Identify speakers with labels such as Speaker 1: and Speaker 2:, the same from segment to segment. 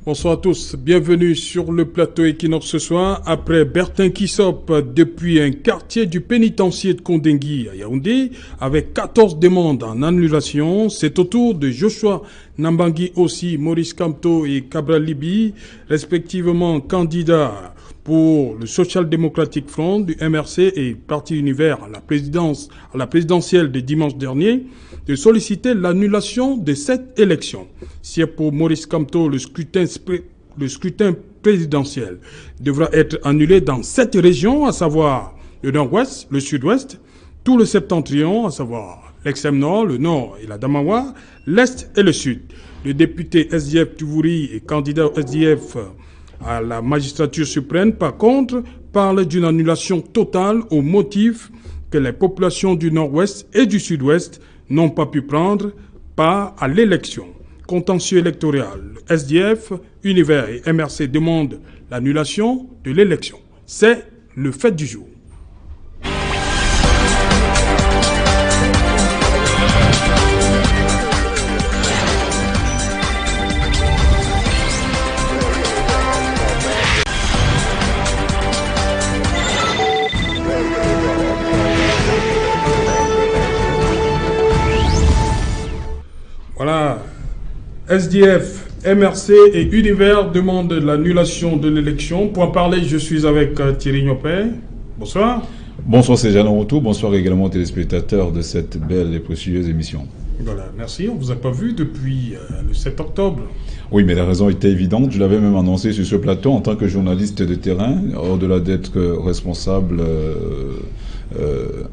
Speaker 1: Bonsoir à tous, bienvenue sur le plateau Equinox ce soir. Après Bertin Kissop, depuis un quartier du pénitencier de Kondengui à Yaoundé, avec 14 demandes en annulation, c'est au tour de Joshua Nambangui aussi, Maurice Kamto et Cabral Libi, respectivement candidats pour le Social Democratic Front du MRC et Parti Univers à la présidentielle de dimanche dernier, de solliciter l'annulation de cette élection. Si pour Maurice Kamto, le scrutin présidentiel devra être annulé dans 7 régions, à savoir le nord-ouest, le sud-ouest, tout le septentrion, à savoir l'extrême nord, le nord et la Damawa, l'est et le sud. Le député SDF Touvouri et candidat au SDF à la magistrature suprême, par contre, parle d'une annulation totale au motif que les populations du nord-ouest et du sud-ouest n'ont pas pu prendre part à l'élection. Contentieux électoral, SDF, Univers et MRC demandent l'annulation de l'élection. C'est le fait du jour. Voilà. SDF, MRC et Univers demandent l'annulation de l'élection. Pour en parler, je suis avec Thierry Niopé. Bonsoir.
Speaker 2: Bonsoir, c'est Jean Retour. Bonsoir également aux téléspectateurs de cette belle et prestigieuse émission.
Speaker 1: Voilà, merci. On ne vous a pas vu depuis le 7 octobre.
Speaker 2: Oui, mais la raison était évidente. Je l'avais même annoncé sur ce plateau en tant que journaliste de terrain, au-delà d'être responsable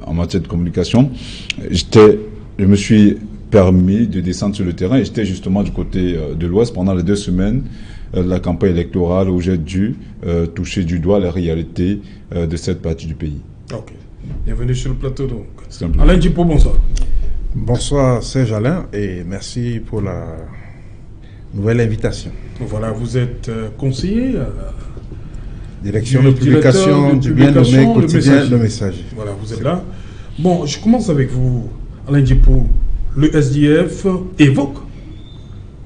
Speaker 2: en matière de communication. Je me suis permis de descendre sur le terrain et j'étais justement du côté de l'Ouest pendant les 2 semaines de la campagne électorale où j'ai dû toucher du doigt la réalité de cette partie du pays.
Speaker 1: Ok. Bienvenue sur le plateau donc. Alain Djipo, bonsoir.
Speaker 3: Bonsoir Serge Alain et merci pour la nouvelle invitation.
Speaker 1: Voilà, vous êtes conseiller à la
Speaker 3: direction de publication du bien nommé quotidien Le Messager.
Speaker 1: Voilà, vous êtes là. Bon, je commence avec vous, Alain Djipo. Le SDF évoque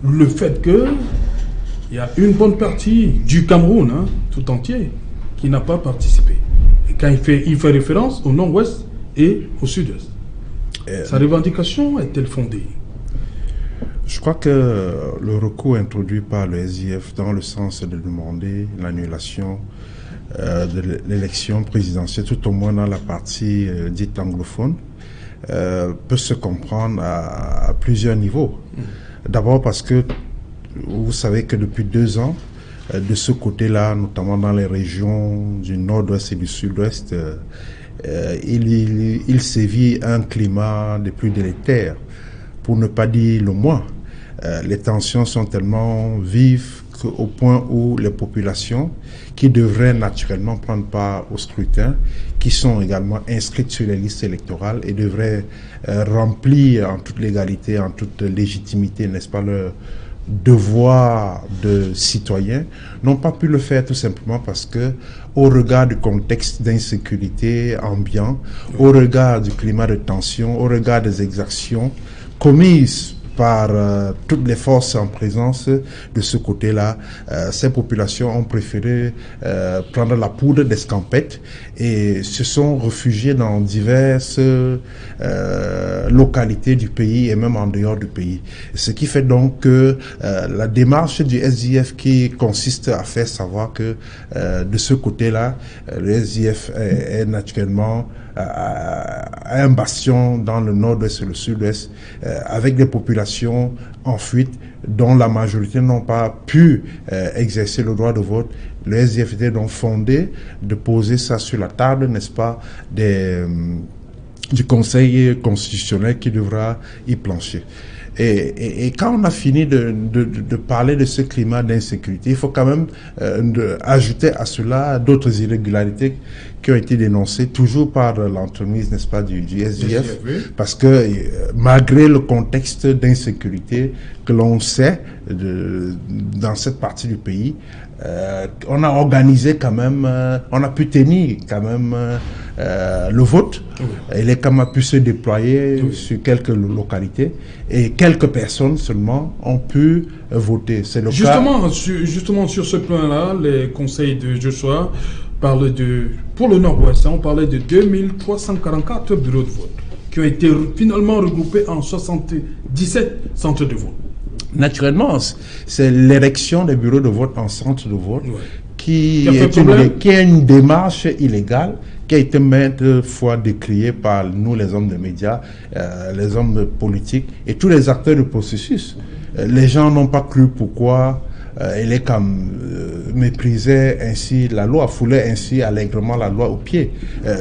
Speaker 1: le fait qu'il y a une bonne partie du Cameroun, tout entier, qui n'a pas participé. Et quand il fait référence au nord-ouest et au sud-est. Sa revendication est-elle fondée?
Speaker 3: Je crois que le recours introduit par le SDF dans le sens de demander l'annulation de l'élection présidentielle, tout au moins dans la partie dite anglophone, peut se comprendre à plusieurs niveaux. D'abord parce que vous savez que depuis 2 ans, de ce côté-là, notamment dans les régions du nord-ouest et du sud-ouest, il sévit un climat des plus délétères, pour ne pas dire le moins. Les tensions sont tellement vives qu'au point où les populations qui devraient naturellement prendre part au scrutin, qui sont également inscrites sur les listes électorales et devraient remplir en toute légalité, en toute légitimité, n'est-ce pas, leur devoir de citoyen, n'ont pas pu le faire tout simplement parce que, au regard du contexte d'insécurité ambiant, au regard du climat de tension, au regard des exactions commises par toutes les forces en présence de ce côté-là, ces populations ont préféré prendre la poudre d'escampette et se sont réfugiées dans diverses localités du pays et même en dehors du pays. Ce qui fait donc que la démarche du SDF qui consiste à faire savoir que de ce côté-là, le SDF est naturellement un bastion dans le nord-ouest et le sud-ouest, avec des populations en fuite dont la majorité n'ont pas pu exercer le droit de vote. Le SDF était donc fondé de poser ça sur la table, n'est-ce pas, du Conseil constitutionnel qui devra y plancher. Et quand on a fini de parler de ce climat d'insécurité, il faut quand même ajouter à cela d'autres irrégularités qui ont été dénoncées toujours par l'entremise, n'est-ce pas, du SDF, parce que malgré le contexte d'insécurité que l'on sait dans cette partie du pays, On a organisé quand même, on a pu tenir quand même le vote. Oui. Et les CAM a pu se déployer sur quelques localités et quelques personnes seulement ont pu voter. C'est le
Speaker 1: cas. Justement sur ce plan-là, les conseils de Joshua parlent pour le Nord-Ouest, on parlait de 2344 bureaux de vote qui ont été finalement regroupés en 77 centres de vote.
Speaker 3: Naturellement, c'est l'érection des bureaux de vote en centre de vote qui est une démarche illégale qui a été maintes fois décriée par nous, les hommes de médias, les hommes politiques et tous les acteurs du processus. Les gens n'ont pas cru pourquoi les CAM méprisaient ainsi la loi, foulaient ainsi allègrement la loi au pied.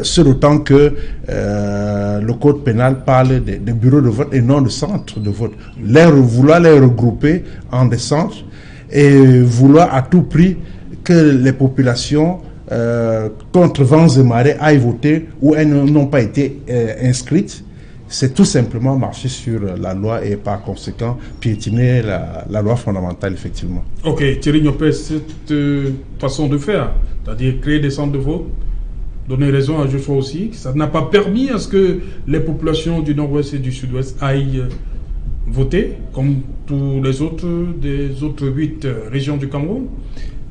Speaker 3: Ce d'autant que le code pénal parle de bureaux de vote et non de centres de vote. Vouloir les regrouper en des centres et vouloir à tout prix que les populations contre vents et marées aillent voter où elles n'ont pas été inscrites, c'est tout simplement marcher sur la loi et par conséquent piétiner la loi fondamentale, effectivement.
Speaker 1: Ok, Thierry Niopé, cette façon de faire, c'est-à-dire créer des centres de vote, donner raison à Joshua aussi, ça n'a pas permis à ce que les populations du Nord-Ouest et du Sud-Ouest aillent voter, comme tous les autres, des autres 8 régions du Cameroun.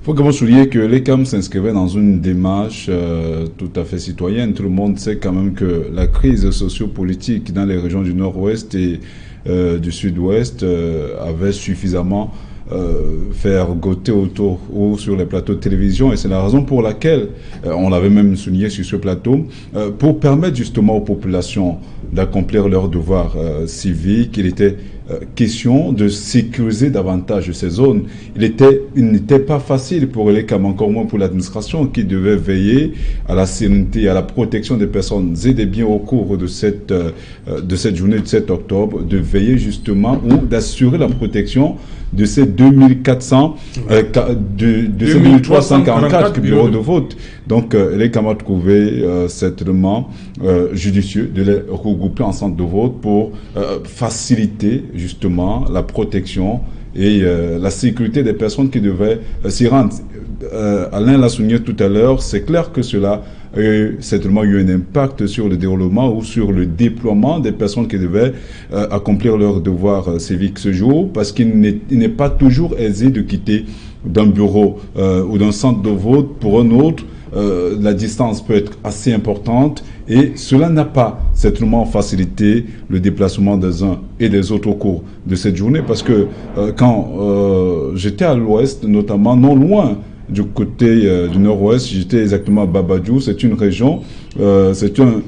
Speaker 2: Il faut également souligner que les CAM s'inscrivaient dans une démarche tout à fait citoyenne. Tout le monde sait quand même que la crise sociopolitique dans les régions du Nord-Ouest et du Sud-Ouest avait suffisamment fait ergoter autour ou sur les plateaux de télévision. Et c'est la raison pour laquelle, on l'avait même souligné sur ce plateau, pour permettre justement aux populations d'accomplir leurs devoirs civiques, il était question de sécuriser davantage ces zones. Il n'était pas facile pour les CAM, encore moins pour l'administration qui devait veiller à la sérénité et à la protection des personnes et des biens au cours de cette journée du 7 octobre, de veiller justement ou d'assurer la protection de ces 2344 bureaux de vote. Donc, les CAM ont trouvé certainement judicieux de les regrouper en centre de vote pour faciliter justement la protection et la sécurité des personnes qui devaient s'y rendre. Alain l'a souligné tout à l'heure, c'est clair que cela a certainement eu un impact sur le déroulement ou sur le déploiement des personnes qui devaient accomplir leurs devoirs civiques ce jour, parce qu'il n'est pas toujours aisé de quitter d'un bureau ou d'un centre de vote pour un autre. La distance peut être assez importante et cela n'a pas certainement facilité le déplacement des uns et des autres au cours de cette journée, parce que quand j'étais à l'ouest, notamment non loin du côté du nord-ouest, j'étais exactement à Babadjou, c'est une région, c'est un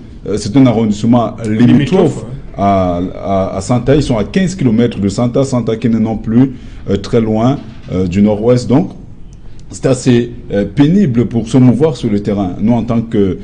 Speaker 2: arrondissement limitrophe à Santa. Ils sont à 15 km de Santa qui n'est non plus très loin du nord-ouest. Donc, c'est assez pénible pour se mouvoir sur le terrain. Nous, en tant que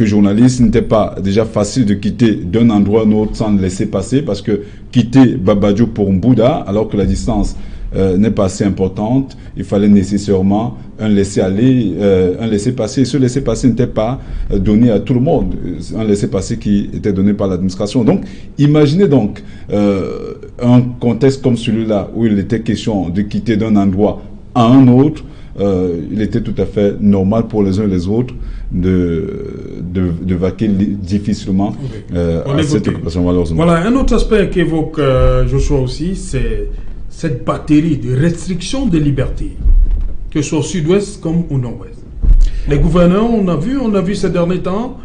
Speaker 2: journalistes, ce n'était pas déjà facile de quitter d'un endroit à un autre sans le laisser passer, parce que quitter Babadjou pour Mbouda, alors que la distance n'est pas assez importante, il fallait nécessairement un laisser-aller, un laisser-passer. Ce laisser-passer n'était pas donné à tout le monde, un laisser-passer qui était donné par l'administration. Donc, imaginez donc un contexte comme celui-là, où il était question de quitter d'un endroit à un autre. Il était tout à fait normal pour les uns et les autres de vaquer difficilement à cette occupation, malheureusement.
Speaker 1: Voilà, un autre aspect qu'évoque Joshua aussi, c'est cette batterie de restrictions des libertés, que ce soit au sud-ouest comme au nord-ouest. Les gouverneurs, on a vu ces derniers temps,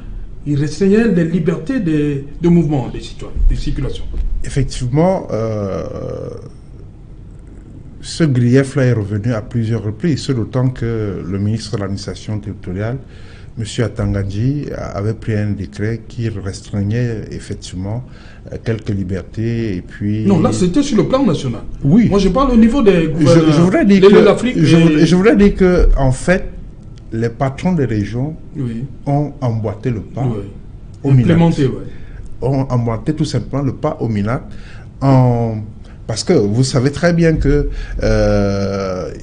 Speaker 1: ils restreignaient les libertés de mouvement des citoyens, de circulation.
Speaker 3: Effectivement, ce grief-là est revenu à plusieurs reprises, ce d'autant que le ministre de l'administration territoriale, M. Atangadji, avait pris un décret qui restreignait effectivement quelques libertés et puis...
Speaker 1: Non, là c'était sur le plan national.
Speaker 3: Oui.
Speaker 1: Moi je parle au niveau des gouverneurs.
Speaker 3: Je voudrais dire que en fait, les patrons des régions ont emboîté le pas au MINAT. Ont emboîté tout simplement le pas au MINAT parce que vous savez très bien que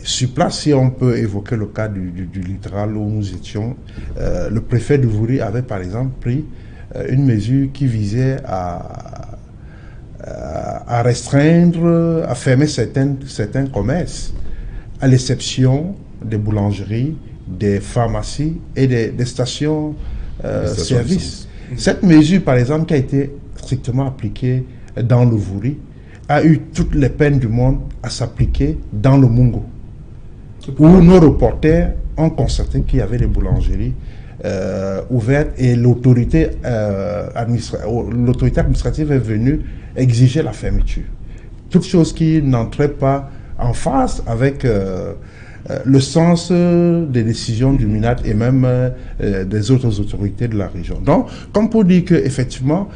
Speaker 3: sur place, si on peut évoquer le cas du littoral où nous étions, le préfet de Vouri avait par exemple pris une mesure qui visait à restreindre, à fermer certains commerces, à l'exception des boulangeries, des pharmacies et des stations services. Cette mesure, par exemple, qui a été strictement appliquée dans le Vouri, a eu toutes les peines du monde à s'appliquer dans le Mungo, où nos reporters ont constaté qu'il y avait des boulangeries ouvertes et l'autorité administrative est venue exiger la fermeture. Toute chose qui n'entrait pas en phase avec le sens des décisions du MINAT et même des autres autorités de la région. Donc, comme pour dire qu'effectivement,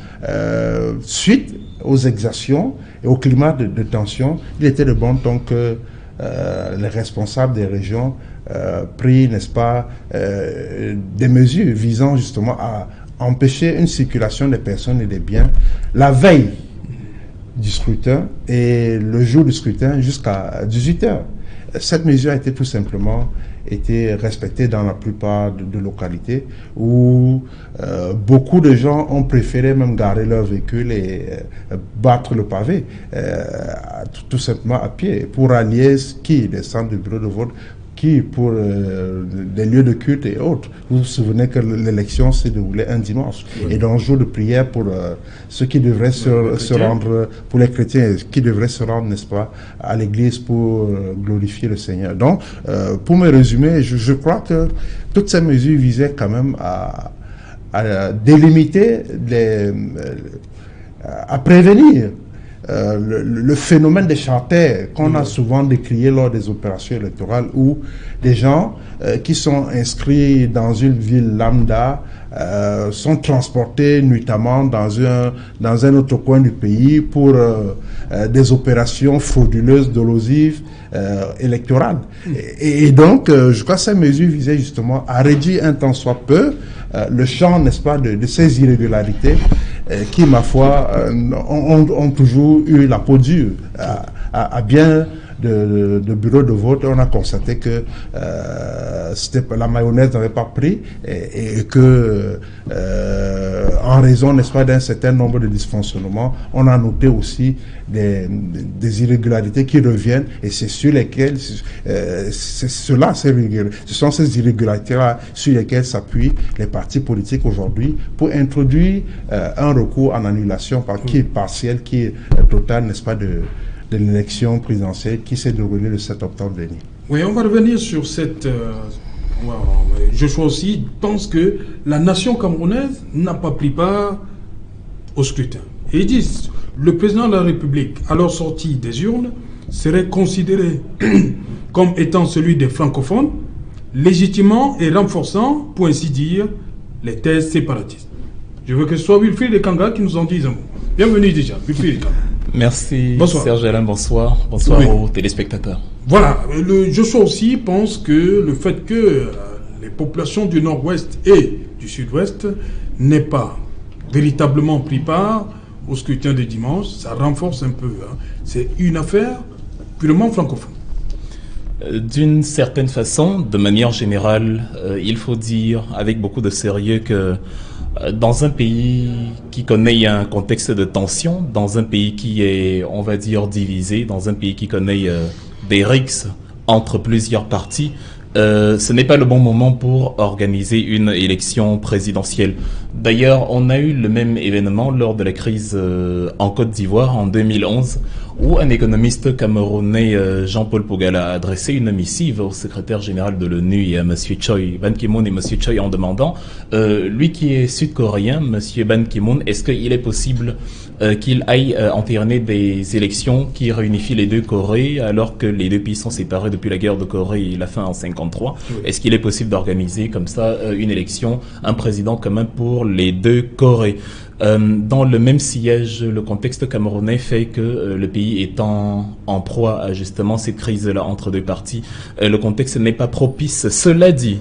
Speaker 3: suite aux exactions et au climat de tension, il était de bon ton que les responsables des régions pris, n'est-ce pas, des mesures visant justement à empêcher une circulation des personnes et des biens la veille du scrutin et le jour du scrutin jusqu'à 18h. Cette mesure a été tout simplement respectée dans la plupart de localités où beaucoup de gens ont préféré même garer leur véhicule et battre le pavé tout simplement à pied pour allier des centres de bureaux de vote pour des lieux de culte et autres. Vous vous souvenez que l'élection s'est déroulée un dimanche. Oui. Et dans le jour de prière pour ceux qui devraient se rendre, pour les chrétiens qui devraient se rendre, n'est-ce pas, à l'église pour glorifier le Seigneur. Donc, pour me résumer, je crois que toutes ces mesures visaient quand même à délimiter, à prévenir le phénomène des charters qu'on a souvent décrié lors des opérations électorales où des gens qui sont inscrits dans une ville lambda sont transportés nuitamment dans un autre coin du pays pour des opérations frauduleuses, dolosives, électorales. Et donc, je crois que ces mesures visaient justement à réduire un tant soit peu le champ, n'est-ce pas, de ces irrégularités qui, ma foi, ont toujours eu la peau dure. À bien de bureaux de vote, on a constaté que la mayonnaise n'avait pas pris et que, en raison, n'est-ce pas, d'un certain nombre de dysfonctionnements, on a noté aussi des irrégularités qui reviennent et c'est sur lesquelles, ce sont ces irrégularités-là sur lesquelles s'appuient les partis politiques aujourd'hui pour introduire un recours en annulation qui est partiel, qui est total, n'est-ce pas, de l'élection présidentielle qui s'est déroulée le 7 octobre dernier.
Speaker 1: Oui, on va revenir sur cette... je aussi pense que la nation camerounaise n'a pas pris part au scrutin. Et ils disent, le président de la République, à leur sortie des urnes, serait considéré comme étant celui des francophones, légitimant et renforçant, pour ainsi dire, les thèses séparatistes. Je veux que ce soit Wilfried et Kanga qui nous en disent un mot. Bienvenue déjà, Wilfried et Kanga.
Speaker 4: Merci, bonsoir. Serge Alain, bonsoir. Bonsoir aux téléspectateurs.
Speaker 1: Voilà, Joshua aussi pense que le fait que les populations du nord-ouest et du sud-ouest n'aient pas véritablement pris part au scrutin de dimanche, ça renforce un peu. C'est une affaire purement francophone.
Speaker 4: D'une certaine façon, de manière générale, il faut dire avec beaucoup de sérieux que dans un pays qui connaît un contexte de tension, dans un pays qui est, on va dire, divisé, dans un pays qui connaît des rixes entre plusieurs partis, ce n'est pas le bon moment pour organiser une élection présidentielle. D'ailleurs, on a eu le même événement lors de la crise en Côte d'Ivoire en 2011, où un économiste camerounais, Jean-Paul Pogala, a adressé une missive au secrétaire général de l'ONU et à M. Choi, Ban Ki-moon et M. Choi, en demandant, lui qui est sud-coréen, M. Ban Ki-moon, est-ce qu'il est possible qu'il aille entériner des élections qui réunifient les deux Corées alors que les deux pays sont séparés depuis la guerre de Corée et la fin en 53. Oui. Est-ce qu'il est possible d'organiser comme ça une élection, un président commun pour les deux Corées? Dans le même siège, le contexte camerounais fait que le pays étant en proie à justement cette crise-là entre deux partis, le contexte n'est pas propice. Cela dit,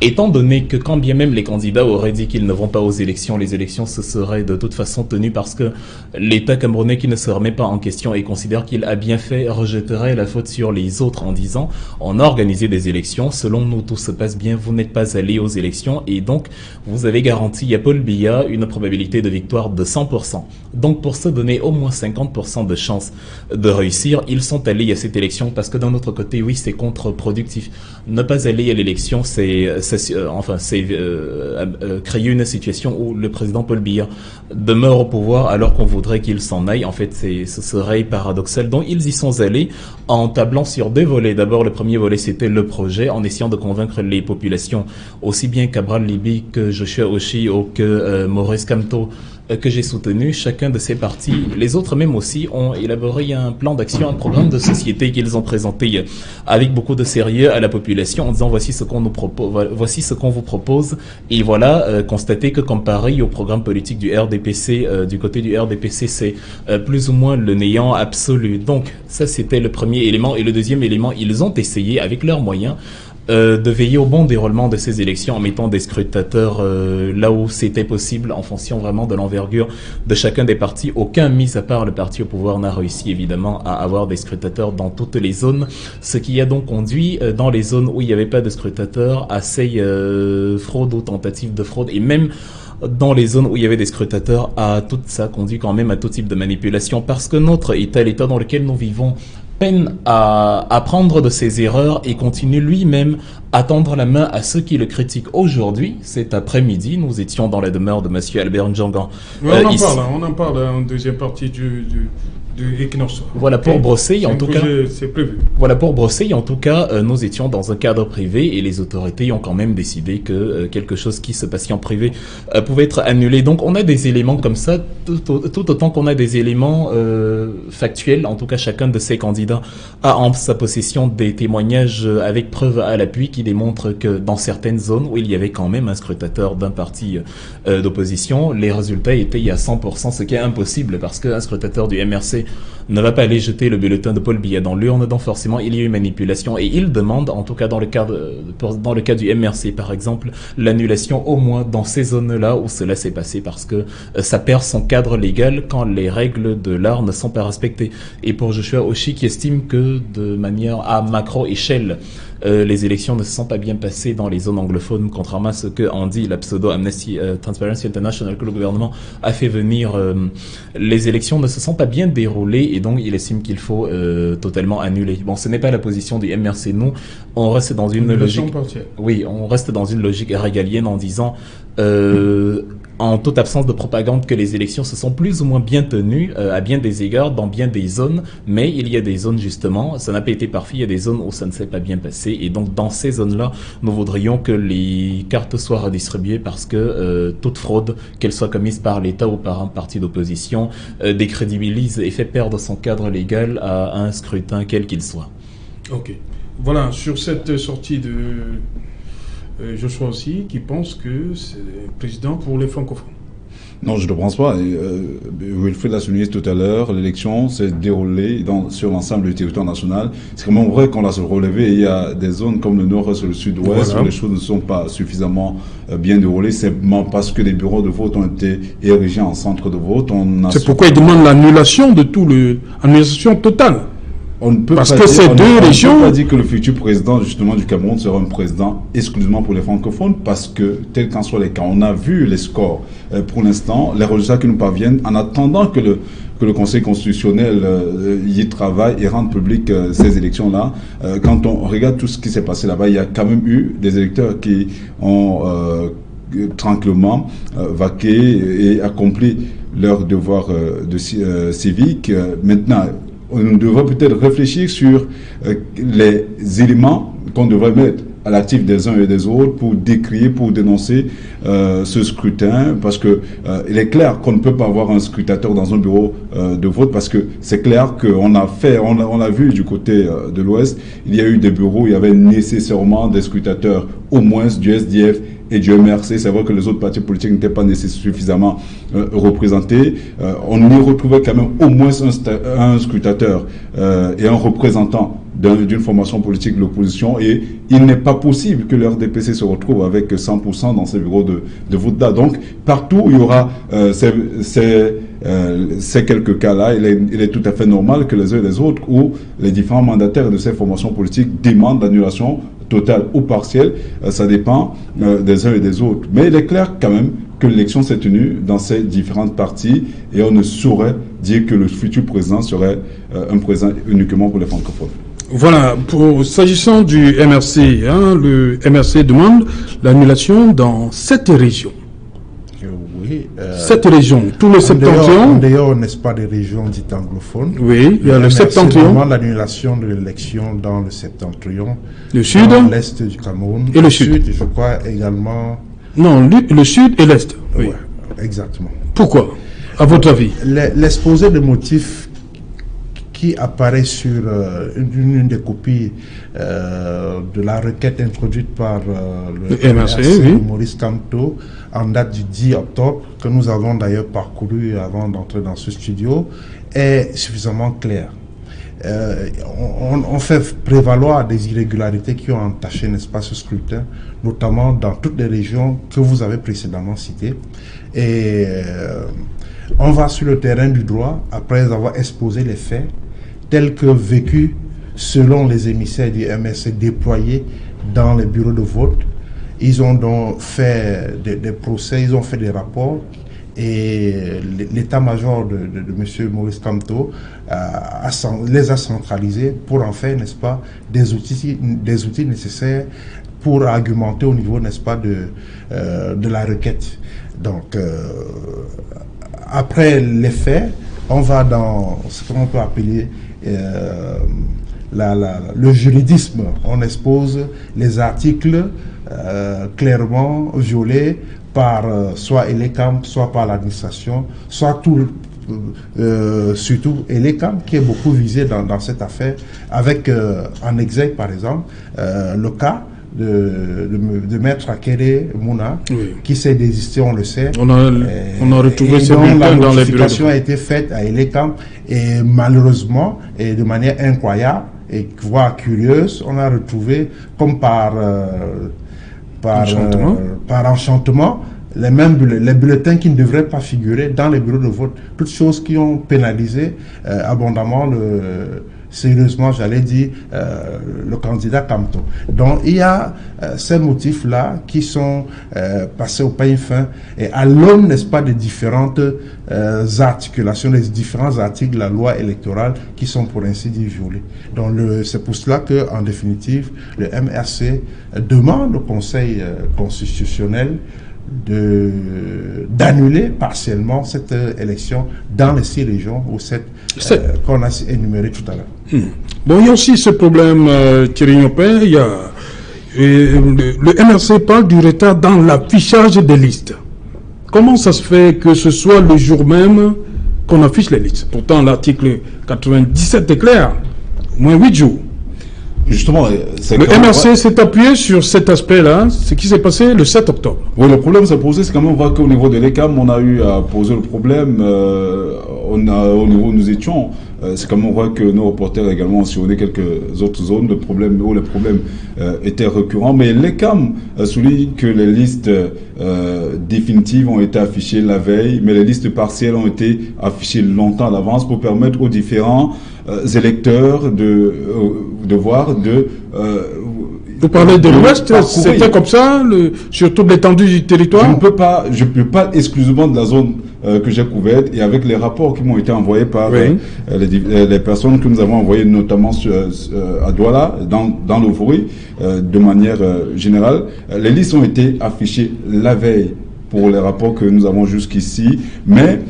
Speaker 4: Étant donné que quand bien même les candidats auraient dit qu'ils ne vont pas aux élections, les élections se seraient de toute façon tenues parce que l'État camerounais qui ne se remet pas en question et considère qu'il a bien fait rejetterait la faute sur les autres en disant on a organisé des élections, selon nous tout se passe bien, vous n'êtes pas allés aux élections et donc vous avez garanti à Paul Biya une probabilité de victoire de 100%. Donc pour se donner au moins 50% de chances de réussir, ils sont allés à cette élection parce que d'un autre côté, oui, c'est contre-productif. Ne pas aller à l'élection, c'est créer une situation où le président Paul Biya demeure au pouvoir alors qu'on voudrait qu'il s'en aille. En fait, ce serait paradoxal. Donc, ils y sont allés en tablant sur deux volets. D'abord, le premier volet, c'était le projet, en essayant de convaincre les populations, aussi bien Cabral Libi que Joshua Oshi ou que Maurice Kamto, que j'ai soutenu, chacun de ces partis. Les autres même aussi ont élaboré un plan d'action, un programme de société qu'ils ont présenté avec beaucoup de sérieux à la population en disant voici ce qu'on nous propose, voici ce qu'on vous propose. Et voilà, constater que comparé au programme politique du RDPC, du côté du RDPC, c'est plus ou moins le néant absolu. Donc ça c'était le premier élément. Et le deuxième élément, ils ont essayé avec leurs moyens de veiller au bon déroulement de ces élections en mettant des scrutateurs là où c'était possible en fonction vraiment de l'envergure de chacun des partis. Aucun, mis à part le parti au pouvoir, n'a réussi évidemment à avoir des scrutateurs dans toutes les zones, ce qui a donc conduit dans les zones où il n'y avait pas de scrutateurs à ces fraudes ou tentatives de fraude, et même dans les zones où il y avait des scrutateurs, tout ça conduit quand même à tout type de manipulation, parce que notre État, l'État dans lequel nous vivons, peine à apprendre de ses erreurs et continue lui-même à tendre la main à ceux qui le critiquent. Aujourd'hui, cet après-midi, nous étions dans la demeure de monsieur Albert Ndjangan.
Speaker 1: On en parle en deuxième partie du Equinox.
Speaker 4: Voilà, pour brosser, en tout cas.
Speaker 1: C'est prévu.
Speaker 4: Voilà, pour brosser, en tout cas, nous étions dans un cadre privé et les autorités ont quand même décidé que quelque chose qui se passait en privé pouvait être annulé. Donc, on a des éléments comme ça, tout autant qu'on a des éléments factuels. En tout cas, chacun de ces candidats a en sa possession des témoignages avec preuve à l'appui qui démontrent que dans certaines zones où il y avait quand même un scrutateur d'un parti d'opposition, les résultats étaient à 100%, ce qui est impossible parce qu'un scrutateur du MRC ne va pas aller jeter le bulletin de Paul Biya dans l'urne, donc forcément il y a eu manipulation et il demande, en tout cas dans le cas du MRC par exemple, l'annulation au moins dans ces zones-là où cela s'est passé parce que ça perd son cadre légal quand les règles de l'art ne sont pas respectées. Et pour Joshua Oshi qui estime que de manière à macro-échelle, les élections ne se sont pas bien passées dans les zones anglophones, contrairement à ce que en dit la pseudo-Amnesty Transparency International, que le gouvernement a fait venir. Les élections ne se sont pas bien déroulées et donc il estime qu'il faut totalement annuler. Bon, ce n'est pas la position du MRC. Nous, on reste dans une logique. Oui, on reste dans une logique régalienne en disant en toute absence de propagande que les élections se sont plus ou moins bien tenues à bien des égards dans bien des zones, mais il y a des zones justement, ça n'a pas été parfait, il y a des zones où ça ne s'est pas bien passé et donc dans ces zones-là, nous voudrions que les cartes soient redistribuées parce que toute fraude, qu'elle soit commise par l'État ou par un parti d'opposition, décrédibilise et fait perdre son cadre légal à un scrutin quel qu'il soit.
Speaker 1: Ok. Voilà, sur cette sortie de Joshua aussi, qui pense que c'est le président pour les francophones.
Speaker 2: Non, je ne le pense pas. Wilfried l'a souligné tout à l'heure, l'élection s'est déroulée sur l'ensemble du territoire national. C'est quand même vrai qu'on l'a relevé. Il y a des zones comme le nord et le sud-ouest où les choses ne sont pas suffisamment bien déroulées. C'est parce que les bureaux de vote ont été érigés en centre de vote.
Speaker 1: C'est pourquoi il demande l'annulation de tout annulation totale.
Speaker 2: On ne peut
Speaker 1: Parce
Speaker 2: pas
Speaker 1: que ces deux régions.
Speaker 2: On ne peut pas dire que le futur président justement du Cameroun sera un président exclusivement pour les francophones, parce que tel qu'en soit les cas, on a vu les scores. Pour l'instant, les résultats qui nous parviennent, en attendant que le Conseil constitutionnel y travaille et rende public ces élections-là. Quand on regarde tout ce qui s'est passé là-bas, il y a quand même eu des électeurs qui ont tranquillement vaqué et accompli leur devoir civique. Maintenant, on devrait peut-être réfléchir sur les éléments qu'on devrait mettre à l'actif des uns et des autres pour décrier, pour dénoncer ce scrutin, parce que il est clair qu'on ne peut pas avoir un scrutateur dans un bureau de vote, parce que c'est clair qu'on a vu du côté de l'Ouest, il y a eu des bureaux où il y avait nécessairement des scrutateurs, au moins du SDF et du MRC. C'est vrai que les autres partis politiques n'étaient pas suffisamment représentés. On y retrouvait quand même au moins un scrutateur et un représentant d'une formation politique de l'opposition, et il n'est pas possible que le RDPC se retrouve avec 100% dans ces bureaux de vote-là. Donc, partout où il y aura ces quelques cas-là, il est tout à fait normal que les uns et les autres, ou les différents mandataires de ces formations politiques demandent l'annulation totale ou partielle. Ça dépend des uns et des autres. Mais il est clair quand même que l'élection s'est tenue dans ces différentes parties, et on ne saurait dire que le futur président serait un président uniquement pour les francophones.
Speaker 1: Voilà, s'agissant du MRC, le MRC demande l'annulation dans 7 régions.
Speaker 3: Oui.
Speaker 1: 7 régions, tout le septentrion.
Speaker 3: D'ailleurs, n'est-ce pas des régions dites anglophones?
Speaker 1: Oui, il y a le septentrion.
Speaker 3: Demande l'annulation de l'élection dans le septentrion.
Speaker 1: Le sud.
Speaker 3: L'est du Cameroun.
Speaker 1: Et le sud.
Speaker 3: Je crois également.
Speaker 1: Non, le sud et l'est. Oui.
Speaker 3: Ouais, exactement.
Speaker 1: Pourquoi, à votre avis?
Speaker 3: L'exposé de motifs qui apparaît sur une des copies de la requête introduite par le
Speaker 1: MRC,
Speaker 3: Maurice Kamto, en date du 10 octobre, que nous avons d'ailleurs parcouru avant d'entrer dans ce studio, est suffisamment clair. On fait prévaloir des irrégularités qui ont entaché, n'est-ce pas, ce scrutin, notamment dans toutes les régions que vous avez précédemment citées. Et on va sur le terrain du droit après avoir exposé les faits tels que vécus selon les émissaires du MRC déployés dans les bureaux de vote. Ils ont donc fait des procès, ils ont fait des rapports, et l'état-major de M. Maurice Kamto les a centralisés pour en faire, n'est-ce pas, des outils nécessaires pour argumenter au niveau, n'est-ce pas, de la requête. Donc, après les faits, on va dans ce qu'on peut appeler le juridisme. On expose les articles clairement violés par soit Elecam, soit par l'administration, soit surtout Elecam, qui est beaucoup visé dans cette affaire, avec en exergue par exemple le cas de Maître Akere Mouna, oui, qui s'est désisté, on le sait.
Speaker 1: On a retrouvé ces bulletins dans les bureaux. La
Speaker 3: notification a été faite à Elecam, et malheureusement, et de manière incroyable, et voire curieuse, on a retrouvé, comme par enchantement, les bulletins qui ne devraient pas figurer dans les bureaux de vote. Toutes choses qui ont pénalisé abondamment sérieusement, j'allais dire, le candidat Kamto. Donc, il y a ces motifs-là qui sont passés au peigne fin, et à l'aune, n'est-ce pas, des différentes articulations, des différents articles de la loi électorale qui sont, pour ainsi dire, violés. Donc, c'est pour cela que, en définitive, le MRC demande au Conseil constitutionnel d'annuler partiellement cette élection dans les 6 régions ou 7 qu'on a énumérées tout à l'heure.
Speaker 1: Bon, il y a aussi ce problème, Thierry Nyopin, le MRC parle du retard dans l'affichage des listes. Comment ça se fait que ce soit le jour même qu'on affiche les listes? Pourtant, l'article 97 est clair, au moins 8 jours.
Speaker 2: Justement,
Speaker 1: le MRC s'est appuyé sur cet aspect-là, ce qui s'est passé le 7 octobre.
Speaker 2: Oui, le problème s'est posé, c'est quand même, on voit qu'au niveau de l'ECAM, on a eu à poser le problème, au niveau où nous étions, c'est quand même, on voit que nos reporters également ont sillonné quelques autres zones de problèmes où les problèmes étaient récurrents, mais l'ECAM souligne que les listes définitives ont été affichées la veille, mais les listes partielles ont été affichées longtemps à l'avance pour permettre aux différents électeurs de voir,
Speaker 1: vous parlez de l'Ouest, c'était comme ça, sur toute l'étendue du territoire?
Speaker 2: Je ne peux pas exclusivement de la zone que j'ai couverte, et avec les rapports qui m'ont été envoyés par les personnes que nous avons envoyées, notamment à Douala, dans l'Ouvry, de manière générale, les listes ont été affichées la veille pour les rapports que nous avons jusqu'ici, mais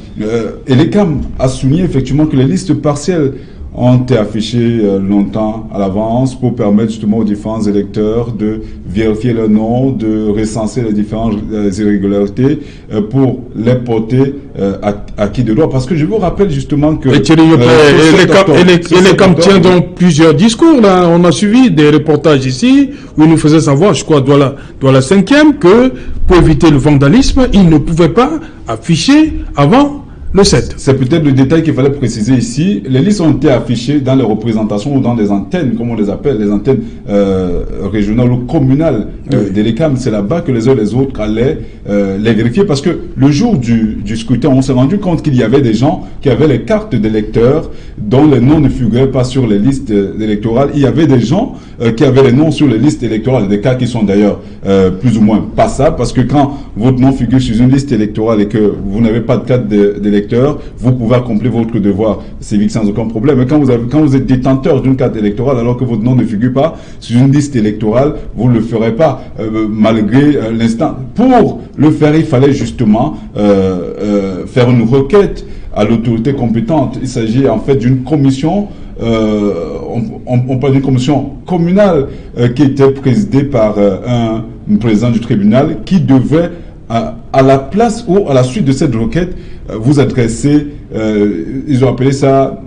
Speaker 2: Elecam a souligné effectivement que les listes partielles ont été affichés longtemps à l'avance pour permettre justement aux différents électeurs de vérifier leur nom, de recenser les différentes irrégularités pour les porter à qui de droit. Parce que je vous rappelle justement que...
Speaker 1: Et les CAM tiennent donc plusieurs discours, là. On a suivi des reportages ici où ils nous faisaient savoir, je crois, dans la 5e, que pour éviter le vandalisme, ils ne pouvaient pas afficher avant Le 7.
Speaker 2: C'est peut-être le détail qu'il fallait préciser ici. Les listes ont été affichées dans les représentations ou dans les antennes, comme on les appelle, les antennes régionales ou communales de l'ECAM. C'est là-bas que les uns et les autres allaient les vérifier, parce que le jour du scrutin, on s'est rendu compte qu'il y avait des gens qui avaient les cartes d'électeurs dont les noms ne figuraient pas sur les listes électorales. Il y avait des gens qui avaient les noms sur les listes électorales, des cas qui sont d'ailleurs plus ou moins passables, parce que quand votre nom figure sur une liste électorale et que vous n'avez pas de carte d'électeur, vous pouvez accomplir votre devoir civique sans aucun problème. Mais quand vous êtes détenteur d'une carte électorale alors que votre nom ne figure pas sur une liste électorale, vous ne le ferez pas malgré l'instant. Pour le faire, il fallait justement faire une requête à l'autorité compétente. Il s'agit en fait d'une commission, on parle d'une commission communale qui était présidée par un président du tribunal qui devait, à la place ou à la suite de cette requête, vous adresser, ils ont appelé ça,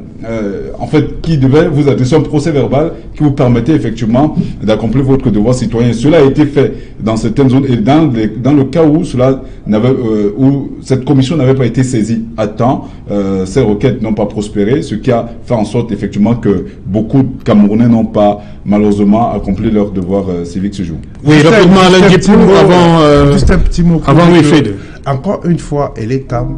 Speaker 2: en fait, qui devait vous adresser un procès verbal qui vous permettait effectivement d'accomplir votre devoir citoyen. Cela a été fait dans certaines zones et dans le cas où où cette commission n'avait pas été saisie à temps, ces requêtes n'ont pas prospéré, ce qui a fait en sorte effectivement que beaucoup de Camerounais n'ont pas malheureusement accompli leur devoir civique ce jour.
Speaker 1: Oui, rapidement, Alain Guépou,
Speaker 3: juste un petit mot.
Speaker 1: Avant Wifed.
Speaker 3: Encore une fois, ELECAM,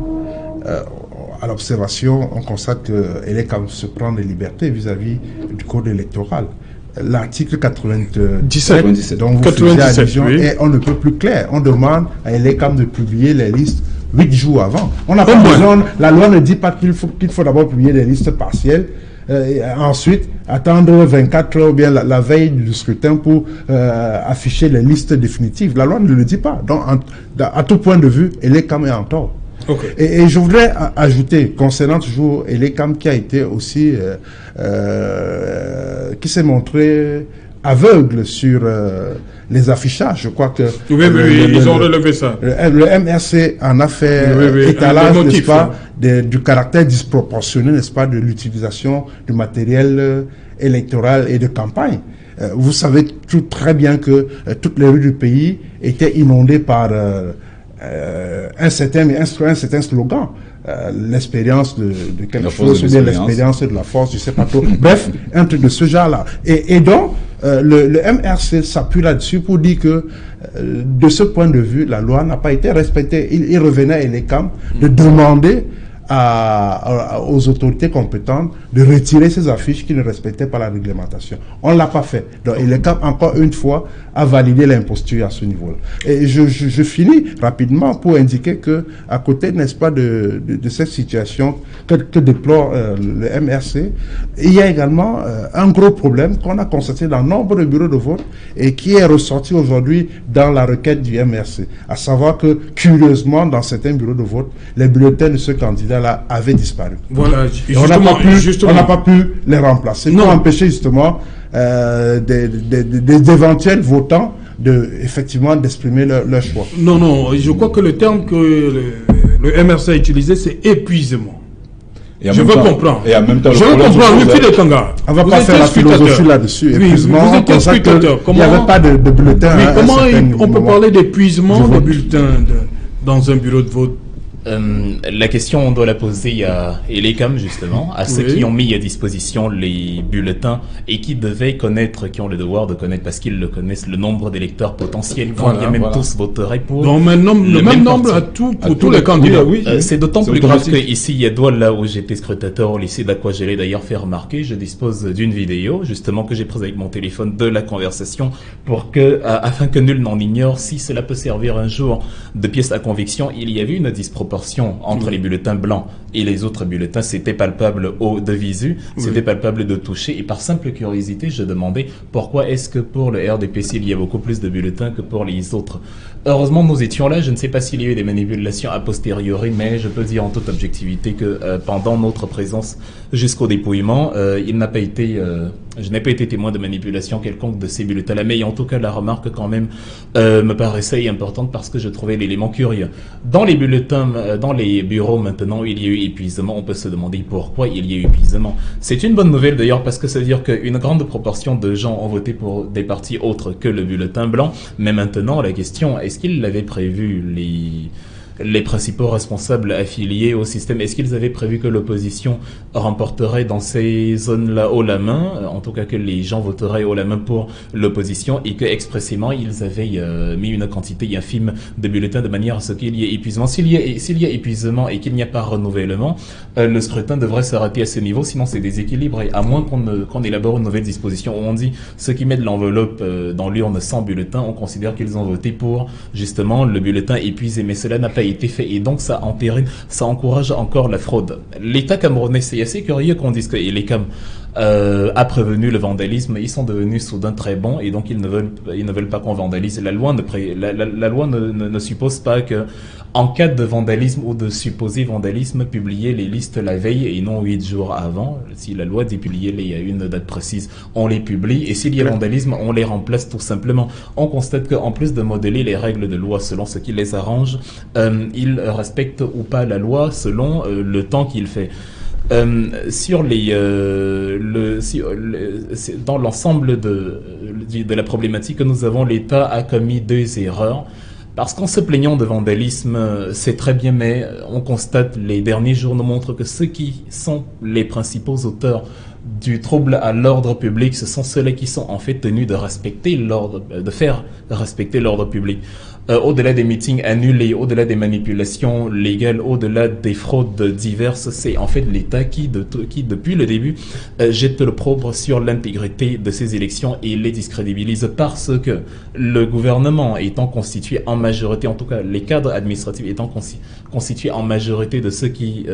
Speaker 3: à l'observation, on constate que ELECAM se prend des libertés vis-à-vis du code électoral. L'article 97 dont vous faisiez allusion est on ne peut plus clair. On demande à ELECAM de publier les listes 8 jours avant. On n'a pas besoin, la loi ne dit pas qu'il faut d'abord publier des listes partielles. Ensuite, attendre 24 heures ou bien la veille du scrutin pour afficher les listes définitives. La loi ne le dit pas. Donc, à tout point de vue, ELECAM est en tort.
Speaker 1: Okay.
Speaker 3: Et je voudrais ajouter, concernant toujours ELECAM qui a été aussi, qui s'est montré aveugle sur les affichages. Je crois que
Speaker 1: ils ont relevé ça.
Speaker 3: Le MRC en a fait étalage, n'est-ce pas, du caractère disproportionné, n'est-ce pas, de l'utilisation du matériel électoral et de campagne. Vous savez très bien que toutes les rues du pays étaient inondées par un certain slogan. L'expérience de quelque chose, ou bien l'expérience de la force, je sais pas trop. Bref, un truc de ce genre-là. Et donc, le MRC s'appuie là-dessus pour dire que, de ce point de vue, la loi n'a pas été respectée. Il revenait à ELECAM de demander aux autorités compétentes de retirer ces affiches qui ne respectaient pas la réglementation. On ne l'a pas fait. Donc, ELECAM, encore une fois, a validé l'imposture à ce niveau-là. Et je finis rapidement pour indiquer que, à côté, n'est-ce pas, de cette situation que déplore le MRC, il y a également un gros problème qu'on a constaté dans nombre de bureaux de vote et qui est ressorti aujourd'hui dans la requête du MRC. À savoir que, curieusement, dans certains bureaux de vote, les bulletins de ce candidat-là avaient disparu.
Speaker 1: Voilà,
Speaker 3: on n'a pas pu les remplacer pour empêcher justement des éventuels votants effectivement d'exprimer leur choix.
Speaker 1: Non, je crois que le terme que le MRC a utilisé, c'est épuisement. Je veux comprendre.
Speaker 2: Et en même temps,
Speaker 1: je veux comprendre.
Speaker 3: On ne va pas faire la philosophie là-dessus. Épuisement,
Speaker 1: vous êtes spectateur.
Speaker 3: Il n'y avait pas de bulletin.
Speaker 1: Mais comment on peut parler d'épuisement de bulletins dans un bureau de vote?
Speaker 4: La question, on doit la poser à ELECAM, justement, à ceux qui ont mis à disposition les bulletins et qui devaient connaître, qui ont le devoir de connaître, parce qu'ils le connaissent, le nombre d'électeurs potentiels, quand bien même tous voteraient pour.
Speaker 1: Donc, le même nombre pour tous les candidats.
Speaker 4: Oui, c'est d'autant plus grave qu'ici, à Douala, là où j'étais scrutateur au lycée d'Aqua, je l'ai d'ailleurs fait remarquer, je dispose d'une vidéo, justement, que j'ai prise avec mon téléphone de la conversation pour que, afin que nul n'en ignore, si cela peut servir un jour de pièce à conviction, il y avait une disproportion entre les bulletins blancs et les autres bulletins. C'était palpable de visu, c'était palpable de toucher, et par simple curiosité, je demandais pourquoi est-ce que pour le RDPC, il y a beaucoup plus de bulletins que pour les autres. Heureusement, nous étions là. Je ne sais pas s'il y a eu des manipulations a posteriori, mais je peux dire en toute objectivité que pendant notre présence jusqu'au dépouillement, je n'ai pas été témoin de manipulation quelconque de ces bulletins-là, mais en tout cas, la remarque quand même me paraissait importante parce que je trouvais l'élément curieux. Dans les bulletins, dans les bureaux maintenant, il y a eu épuisement. On peut se demander pourquoi il y a eu épuisement. C'est une bonne nouvelle d'ailleurs parce que ça veut dire qu'une grande proportion de gens ont voté pour des partis autres que le bulletin blanc. Mais maintenant, la question, est-ce qu'ils l'avaient prévu les principaux responsables affiliés au système, est-ce qu'ils avaient prévu que l'opposition remporterait dans ces zones-là haut la main, en tout cas que les gens voteraient haut la main pour l'opposition, et que expressément ils avaient mis une quantité infime de bulletins de manière à ce qu'il y ait épuisement. S'il y a épuisement et qu'il n'y a pas renouvellement, le scrutin devrait s'arrêter à ce niveau, sinon c'est déséquilibré, à moins qu'on élabore une nouvelle disposition où on dit ceux qui mettent l'enveloppe dans l'urne sans bulletin, on considère qu'ils ont voté pour justement le bulletin épuisé, mais cela n'a pas été fait et donc ça encourage encore la fraude. L'État camerounais, c'est assez curieux qu'on dise que l'ECAM a prévenu le vandalisme, ils sont devenus soudain très bons et donc ils ne veulent pas qu'on vandalise. La loi ne suppose pas que en cas de vandalisme ou de supposé vandalisme, publier les listes la veille et non 8 jours avant. Si la loi dit publier à une date précise, on les publie et s'il y a vandalisme, on les remplace tout simplement. On constate qu'en plus de modeler les règles de loi selon ce qui les arrange, ils respectent ou pas la loi selon le temps qu'il fait. Dans l'ensemble de la problématique que nous avons, l'État a commis 2 erreurs. Parce qu'en se plaignant de vandalisme, c'est très bien, mais on constate, les derniers jours nous montrent que ceux qui sont les principaux auteurs du trouble à l'ordre public, ce sont ceux-là qui sont en fait tenus de faire respecter l'ordre public. Au-delà des meetings annulés, au-delà des manipulations légales, au-delà des fraudes diverses, c'est en fait l'État qui depuis le début, jette l'opprobre sur l'intégrité de ces élections et les discrédibilise parce que le gouvernement étant constitué en majorité, en tout cas les cadres administratifs étant constitués en majorité de ceux qui,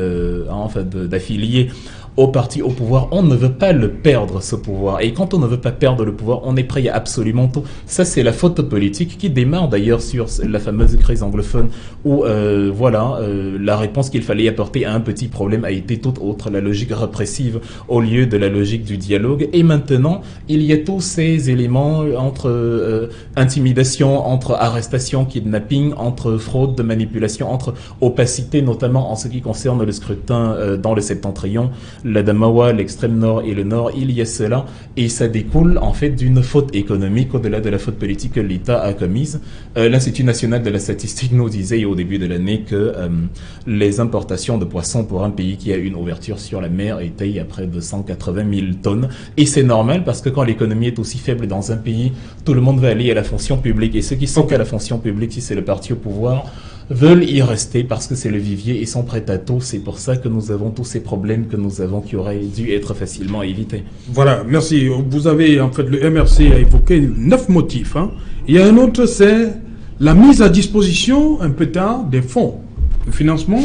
Speaker 4: d'affiliés au parti au pouvoir, on ne veut pas le perdre, ce pouvoir. Et quand on ne veut pas perdre le pouvoir, on est prêt à absolument tout. Ça, c'est la faute politique qui démarre d'ailleurs sur la fameuse crise anglophone où, la réponse qu'il fallait apporter à un petit problème a été tout autre, la logique répressive au lieu de la logique du dialogue. Et maintenant, il y a tous ces éléments entre intimidation, entre arrestation, kidnapping, entre fraude, manipulation, entre opacité, notamment en ce qui concerne le scrutin dans le septentrion, la Damawa, l'extrême nord et le nord, il y a cela, et ça découle en fait d'une faute économique au-delà de la faute politique que l'État a commise. L'Institut national de la statistique nous disait au début de l'année que les importations de poissons pour un pays qui a une ouverture sur la mer étaient à près de 180 000 tonnes, et c'est normal parce que quand l'économie est aussi faible dans un pays, tout le monde va aller à la fonction publique, et ceux qui sont à la fonction publique, si c'est le parti au pouvoir, veulent y rester parce que c'est le vivier et sont prêts à tout. C'est pour ça que nous avons tous ces problèmes que nous avons qui auraient dû être facilement évités.
Speaker 1: Voilà, merci. Vous avez, en fait, le MRC a évoqué 9 motifs. Il y a un autre, c'est la mise à disposition, un peu tard, des fonds de financement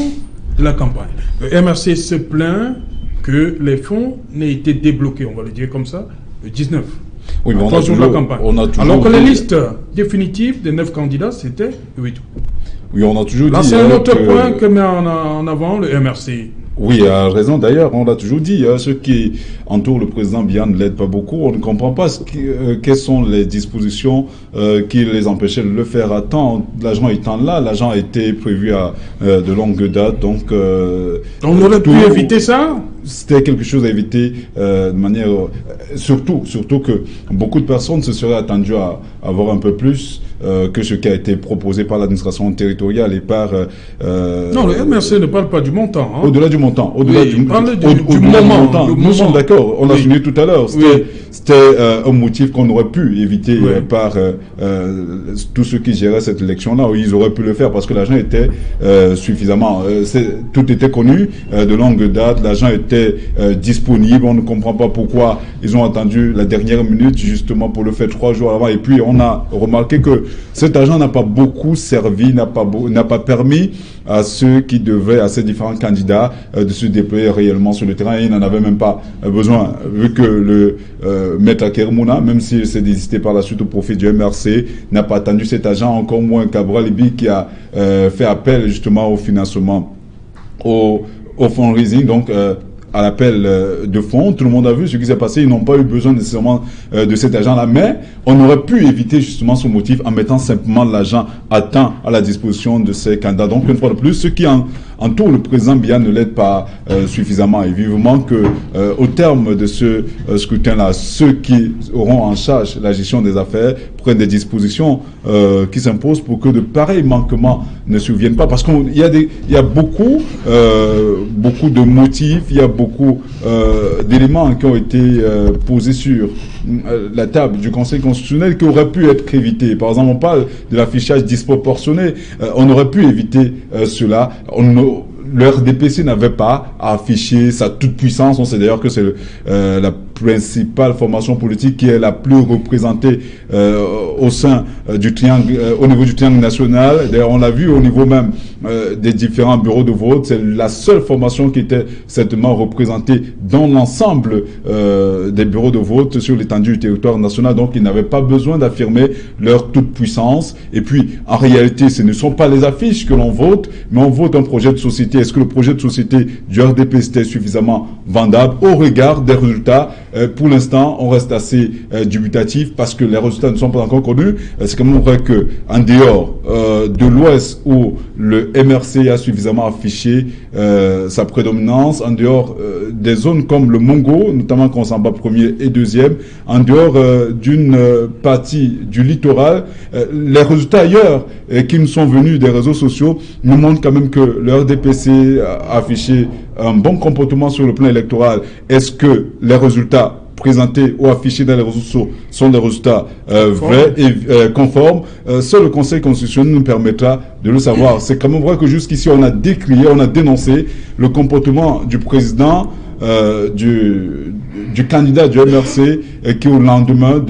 Speaker 1: de la campagne. Le MRC se plaint que les fonds n'aient été débloqués, on va le dire comme ça, le 19.
Speaker 2: Oui, mais on a toujours,
Speaker 1: alors que les listes définitives des 9 candidats, c'était le 8 août.
Speaker 2: Oui, on a toujours dit...
Speaker 1: Là, c'est un autre point que met en avant le MRC.
Speaker 2: Oui, il a raison. D'ailleurs, on l'a toujours dit, ceux qui entourent le président Biya ne l'aident pas beaucoup. On ne comprend pas quelles sont les dispositions qui les empêchaient de le faire à temps. L'argent étant là, l'argent a été prévu à de longue date. Donc,
Speaker 1: on aurait pu éviter ça.
Speaker 2: C'était quelque chose à éviter de manière... surtout que beaucoup de personnes se seraient attendues à avoir un peu plus que ce qui a été proposé par l'administration territoriale et par...
Speaker 1: non, le MRC ne parle pas du montant.
Speaker 2: Au-delà du montant. Au-delà du
Speaker 1: moment.
Speaker 2: Nous sommes d'accord, on l'a souligné tout à l'heure. C'était un motif qu'on aurait pu éviter par tous ceux qui géraient cette élection-là. Ils auraient pu le faire parce que l'argent était suffisamment... tout était connu de longue date, l'argent était disponible. On ne comprend pas pourquoi ils ont attendu la dernière minute justement pour le faire 3 jours avant. Et puis on a remarqué que cet argent n'a pas beaucoup servi, n'a pas permis à ceux qui devaient, à ces différents candidats, de se déployer réellement sur le terrain. Et ils n'en avaient même pas besoin, vu que le Maître Kermouna, même s'il s'est désisté par la suite au profit du MRC, n'a pas attendu cet argent, encore moins Cabral Libi qui a fait appel justement au financement, au fundraising, donc à l'appel de fonds. Tout le monde a vu ce qui s'est passé. Ils n'ont pas eu besoin nécessairement de cet argent-là, mais on aurait pu éviter justement ce motif en mettant simplement l'argent à temps à la disposition de ces candidats. Donc, une fois de plus, ceux qui en entourent le président Biya ne l'aident pas suffisamment. Et vivement que au terme de ce scrutin-là, ceux qui auront en charge la gestion des affaires prennent des dispositions qui s'imposent pour que de pareils manquements ne surviennent pas. Parce qu'il y a beaucoup de motifs, il y a beaucoup d'éléments qui ont été posés sur la table du Conseil constitutionnel qui auraient pu être évités. Par exemple, on parle de l'affichage disproportionné. On aurait pu éviter cela. Le RDPC n'avait pas à afficher sa toute-puissance. On sait d'ailleurs que c'est la principale formation politique qui est la plus représentée au sein du triangle, au niveau du triangle national. D'ailleurs, on l'a vu au niveau même des différents bureaux de vote. C'est la seule formation qui était certainement représentée dans l'ensemble des bureaux de vote sur l'étendue du territoire national. Donc, ils n'avaient pas besoin d'affirmer leur toute-puissance. Et puis, en réalité, ce ne sont pas les affiches que l'on vote, mais on vote un projet de société. Est-ce que le projet de société du RDP était suffisamment vendable au regard des résultats? Pour l'instant, on reste assez dubitatif parce que les résultats ne sont pas encore connus. C'est quand même vrai que en dehors de l'Ouest où le MRC a suffisamment affiché sa prédominance, en dehors des zones comme le Mongo, notamment Konsamba premier et deuxième, en dehors d'une partie du littoral, les résultats ailleurs qui nous sont venus des réseaux sociaux nous montrent quand même que le RDPC a affiché un bon comportement sur le plan électoral. Est-ce que les résultats présentés ou affichés dans les réseaux sociaux sont des résultats vrais et conformes? Seul le Conseil constitutionnel nous permettra de le savoir. C'est quand même vrai que jusqu'ici, on a décrié, on a dénoncé le comportement du président, du candidat du MRC, qui au lendemain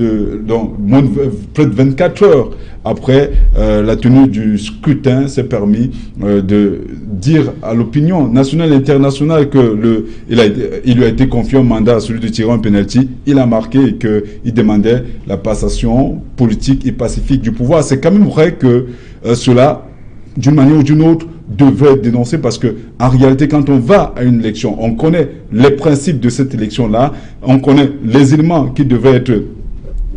Speaker 2: près de 24 heures après la tenue du scrutin s'est permis de dire à l'opinion nationale et internationale que il lui a été confié un mandat, celui de tirer un penalty. Il a marqué et qu'il demandait la passation politique et pacifique du pouvoir. C'est quand même vrai que cela, d'une manière ou d'une autre, devait être dénoncé parce que, en réalité, quand on va à une élection, on connaît les principes de cette élection-là, on connaît les éléments qui devaient être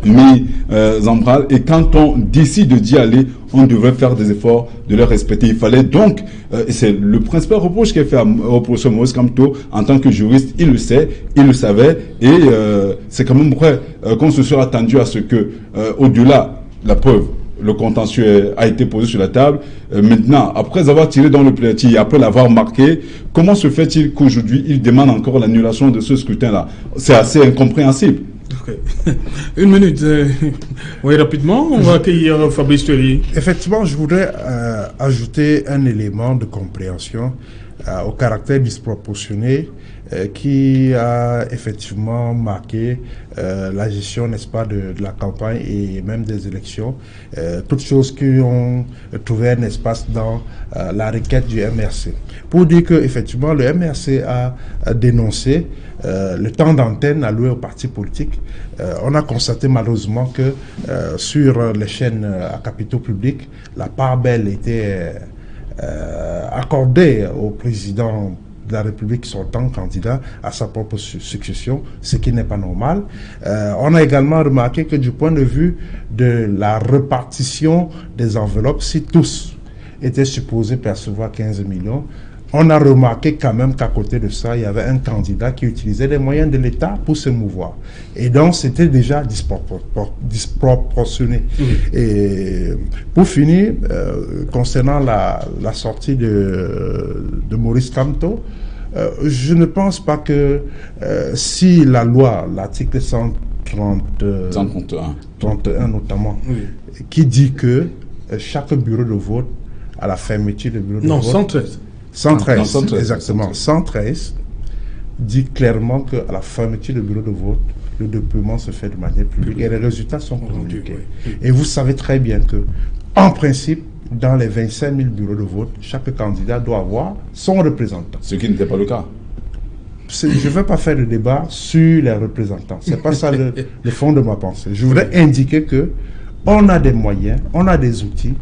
Speaker 2: mis en branle, et quand on décide d'y aller, on devrait faire des efforts de les respecter. Il fallait donc, et c'est le principal reproche qui est fait au professeur Maurice Kamto, en tant que juriste, il le sait, il le savait, et c'est quand même vrai qu'on se soit attendu à ce que, au-delà, la preuve, le contentieux a été posé sur la table. Maintenant, après avoir tiré dans le penalty et après l'avoir marqué, comment se fait-il qu'aujourd'hui, il demande encore l'annulation de ce scrutin-là? C'est assez incompréhensible.
Speaker 1: Okay. Une minute. Oui, rapidement, on va accueillir Fabrice Tueli.
Speaker 3: Effectivement, je voudrais ajouter un élément de compréhension au caractère disproportionné qui a effectivement marqué la gestion, n'est-ce pas, de la campagne et même des élections. Toutes choses qui ont trouvé un espace dans la requête du MRC. Pour dire que effectivement le MRC a dénoncé le temps d'antenne alloué aux partis politiques. On a constaté malheureusement que sur les chaînes à capitaux publics, la part belle était accordée au président de la République sortant candidat à sa propre succession, ce qui n'est pas normal. On a également remarqué que du point de vue de la répartition des enveloppes, si tous étaient supposés percevoir 15 millions, on a remarqué quand même qu'à côté de ça, il y avait un candidat qui utilisait les moyens de l'État pour se mouvoir. Et donc, c'était déjà disproportionné. Et pour finir, concernant la sortie de Maurice Kamto, je ne pense pas que si la loi, l'article 131 notamment, qui dit que chaque bureau de vote, à la fermeture du bureau de vote...
Speaker 1: Non, 113.
Speaker 3: 113, exactement. 113 dit clairement qu'à la fermeture du bureau de vote, le déploiement se fait de manière publique et les résultats sont communiqués. Et vous savez très bien que, en principe, dans les 25 000 bureaux de vote, chaque candidat doit avoir son représentant.
Speaker 2: Ce qui n'était pas le cas.
Speaker 3: Je ne vais pas faire de débat sur les représentants. Ce n'est pas ça le fond de ma pensée. Je voudrais indiquer que on a des moyens, on a des outils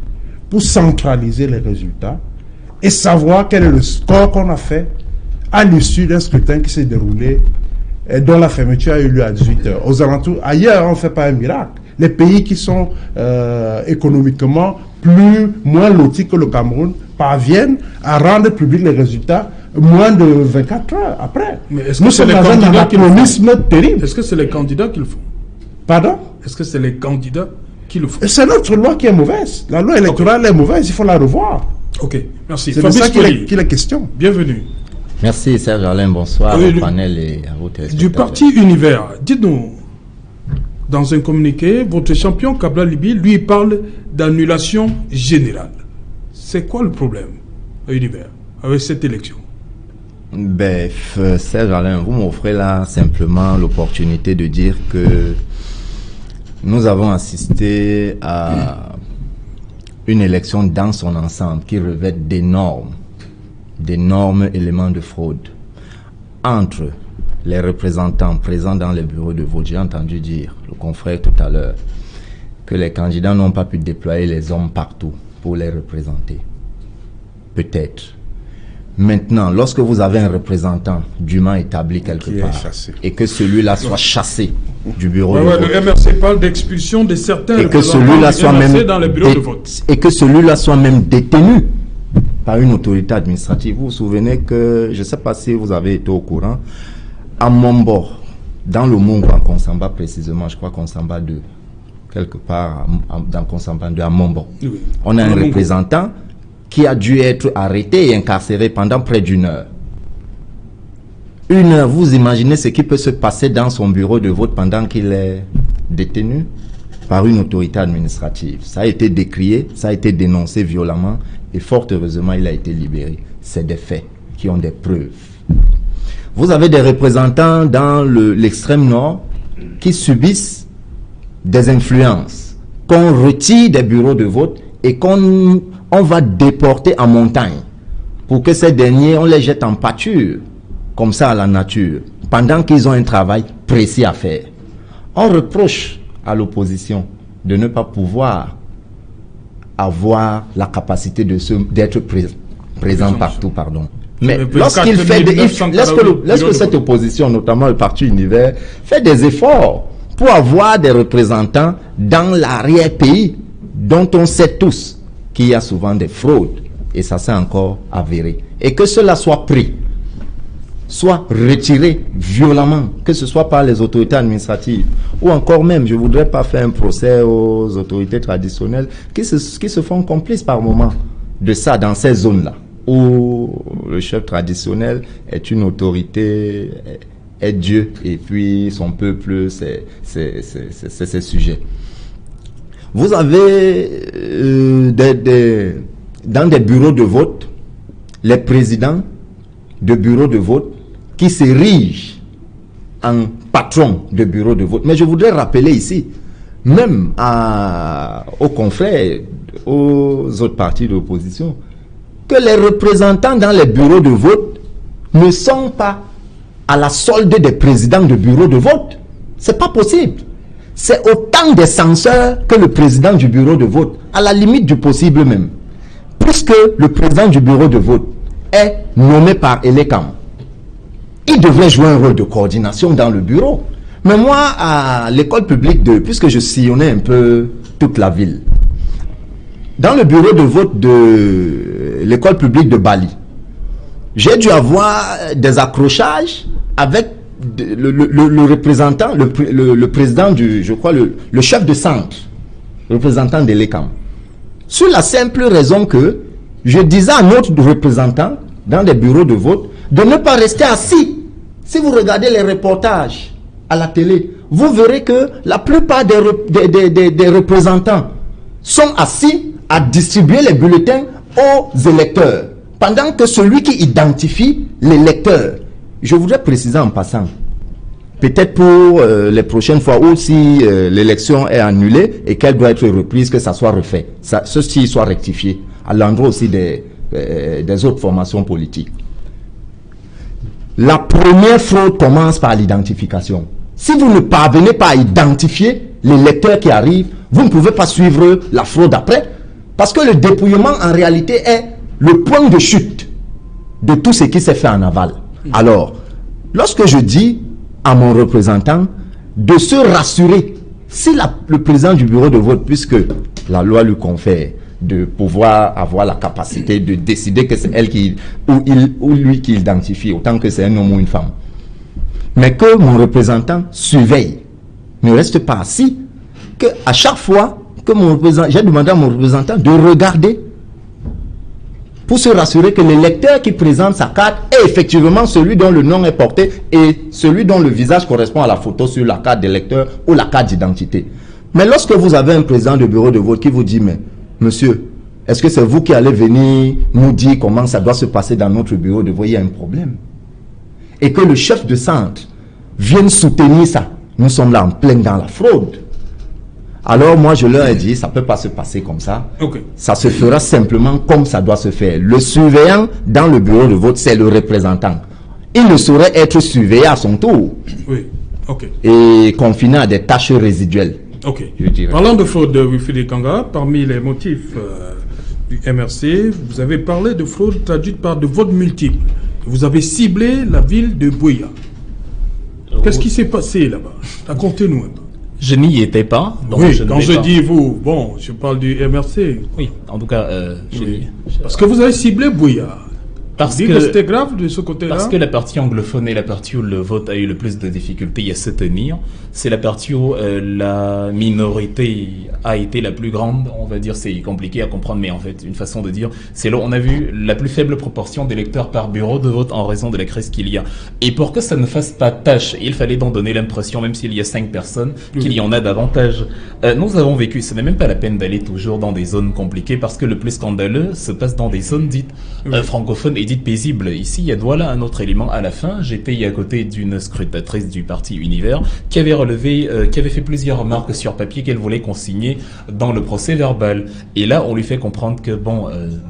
Speaker 3: pour centraliser les résultats et savoir quel est le score qu'on a fait à l'issue d'un scrutin qui s'est déroulé et dont la fermeture a eu lieu à 18h. Aux alentours, ailleurs, on ne fait pas un miracle. Les pays qui sont économiquement moins lotis que le Cameroun parviennent à rendre public les résultats moins de 24 heures après.
Speaker 1: Mais est-ce que
Speaker 3: nous
Speaker 1: c'est
Speaker 3: sommes
Speaker 1: les
Speaker 3: dans un
Speaker 1: candidats qui le font?
Speaker 3: anachronisme terrible.
Speaker 1: Est-ce que c'est les candidats qui le font?
Speaker 3: Pardon?
Speaker 1: Est-ce que c'est les candidats qui le font?
Speaker 3: C'est notre loi qui est mauvaise. La loi électorale est mauvaise, il faut la revoir.
Speaker 1: Ok, merci.
Speaker 3: C'est de
Speaker 1: Fabrice
Speaker 3: ça
Speaker 1: Colli,
Speaker 3: qu'il est question.
Speaker 1: bienvenue.
Speaker 5: Merci Serge Alain, bonsoir
Speaker 1: Oui,
Speaker 5: au panel et à vos téléspectateurs.
Speaker 1: Du parti Univers, dites-nous, dans un communiqué, votre champion Kabla Libi, lui, parle d'annulation générale. C'est quoi le problème à Univers avec cette élection?
Speaker 5: Ben, Serge Alain, vous m'offrez là simplement l'opportunité de dire que nous avons assisté à une élection dans son ensemble qui revêt d'énormes éléments de fraude entre les représentants présents dans les bureaux de vote. J'ai entendu dire, le confrère tout à l'heure, que les candidats n'ont pas pu déployer les hommes partout pour les représenter. Peut-être. Maintenant, lorsque vous avez un représentant dûment établi quelque part et que celui-là soit chassé du bureau de vote,
Speaker 1: le MRC parle d'expulsion de certains
Speaker 5: et que
Speaker 1: représentants
Speaker 5: celui-là
Speaker 1: du
Speaker 5: soit
Speaker 1: MRC
Speaker 5: même
Speaker 1: dans les bureaux de vote.
Speaker 5: et que celui-là soit même détenu par une autorité administrative. Vous vous souvenez que, je ne sais pas si vous avez été au courant, à Mombo, dans le Mungo, à Konsamba précisément, je crois Konsamba 2, quelque part dans Konsamba 2, à Mombo,
Speaker 1: Oui.
Speaker 5: on a un
Speaker 1: Mungo.
Speaker 5: représentant qui a dû être arrêté et incarcéré pendant près d'une heure. Une heure, vous imaginez ce qui peut se passer dans son bureau de vote pendant qu'il est détenu par une autorité administrative. Ça a été décrié, ça a été dénoncé violemment et fort heureusement, il a été libéré. C'est des faits qui ont des preuves. Vous avez des représentants dans l'extrême nord qui subissent des influences, qu'on retire des bureaux de vote et qu'on va déporter en montagne pour que ces derniers, on les jette en pâture, comme ça à la nature, pendant qu'ils ont un travail précis à faire. On reproche à l'opposition de ne pas pouvoir avoir la capacité d'être présent partout, pardon. Mais lorsqu'il fait lorsque cette opposition, notamment le parti Univers, fait des efforts pour avoir des représentants dans l'arrière-pays, dont on sait tous qu'il y a souvent des fraudes, et ça s'est encore avéré, et que cela soit pris, soit retiré violemment, que ce soit par les autorités administratives, ou encore même, je ne voudrais pas faire un procès aux autorités traditionnelles qui se font complices par moment de ça dans ces zones-là, où le chef traditionnel est une autorité, est Dieu, et puis son peuple, c'est ses sujets. Vous avez dans des bureaux de vote, les présidents de bureaux de vote qui s'érigent en patron de bureaux de vote. Mais je voudrais rappeler ici, même aux confrères, aux autres partis d'opposition, que les représentants dans les bureaux de vote ne sont pas à la solde des présidents de bureaux de vote. C'est pas possible. C'est autant des censeurs que le président du bureau de vote, à la limite du possible même. Puisque le président du bureau de vote est nommé par Elekam, il devrait jouer un rôle de coordination dans le bureau. Mais moi, à l'école publique puisque je sillonnais un peu toute la ville, dans le bureau de vote de l'école publique de Bali, j'ai dû avoir des accrochages avec le représentant, le président je crois, le chef de centre, le représentant de l'ECAM. Sur la simple raison que je disais à notre représentant dans des bureaux de vote de ne pas rester assis. Si vous regardez les reportages à la télé, vous verrez que la plupart des représentants sont assis à distribuer les bulletins aux électeurs, pendant que celui qui identifie l'électeur, je voudrais préciser en passant, peut-être pour les prochaines fois, ou si l'élection est annulée et qu'elle doit être reprise, que ça soit refait, ceci soit rectifié, à l'endroit aussi des autres formations politiques. La première fraude commence par l'identification. Si vous ne parvenez pas à identifier l'électeur qui arrive, vous ne pouvez pas suivre la fraude après, parce que le dépouillement en réalité est le point de chute de tout ce qui s'est fait en aval. Alors, lorsque je dis à mon représentant de se rassurer, si le président du bureau de vote, puisque la loi lui confère de pouvoir avoir la capacité de décider que c'est elle ou lui qui identifie, autant que c'est un homme ou une femme. Mais que mon représentant surveille, ne reste pas assis, que à chaque fois que j'ai demandé à mon représentant de regarder pour se rassurer que l'électeur qui présente sa carte est effectivement celui dont le nom est porté et celui dont le visage correspond à la photo sur la carte d'électeur ou la carte d'identité. Mais lorsque vous avez un président de bureau de vote qui vous dit, mais monsieur, est-ce que c'est vous qui allez venir nous dire comment ça doit se passer dans notre bureau de vote? Il y a un problème. Et que le chef de centre vienne soutenir ça. Nous sommes là en plein dans la fraude. Alors moi je leur ai dit, ça ne peut pas se passer comme ça.
Speaker 1: Okay.
Speaker 5: Ça se fera simplement comme ça doit se faire. Le surveillant dans le bureau de vote, c'est le représentant. Il ne saurait être surveillé à son tour.
Speaker 1: Oui, ok.
Speaker 5: Et confiné à des tâches résiduelles.
Speaker 1: Ok.
Speaker 5: Je dirais.
Speaker 1: Parlant de fraude, Wilfried Ekanga, parmi les motifs du MRC, vous avez parlé de fraude traduite par de votes multiples. Vous avez ciblé la ville de Buea. Qu'est-ce qui s'est passé là-bas? Racontez-nous un peu.
Speaker 4: Je n'y étais pas. Donc
Speaker 1: oui, quand je dis vous, bon, je parle du MRC.
Speaker 4: Oui, en tout cas,
Speaker 1: parce que vous avez ciblé Buea.
Speaker 4: Parce
Speaker 1: que c'était grave de ce côté-là.
Speaker 4: Parce que la partie anglophone est la partie où le vote a eu le plus de difficultés à se tenir. C'est la partie où la minorité a été la plus grande. On va dire, c'est compliqué à comprendre, mais en fait, une façon de dire, c'est là où on a vu la plus faible proportion d'électeurs par bureau de vote en raison de la crise qu'il y a. Et pour que ça ne fasse pas tâche, il fallait donc donner l'impression, même s'il y a 5 personnes, qu'il y en a davantage. Nous avons vécu, ce n'est même pas la peine d'aller toujours dans des zones compliquées, parce que le plus scandaleux se passe dans des zones dites francophones et dites paisibles. Ici, il y a voilà un autre élément à la fin. J'étais à côté d'une scrutatrice du parti Univers qui avait relevé, qui avait fait plusieurs remarques sur papier qu'elle voulait consigner dans le procès verbal. Et là, on lui fait comprendre que bon,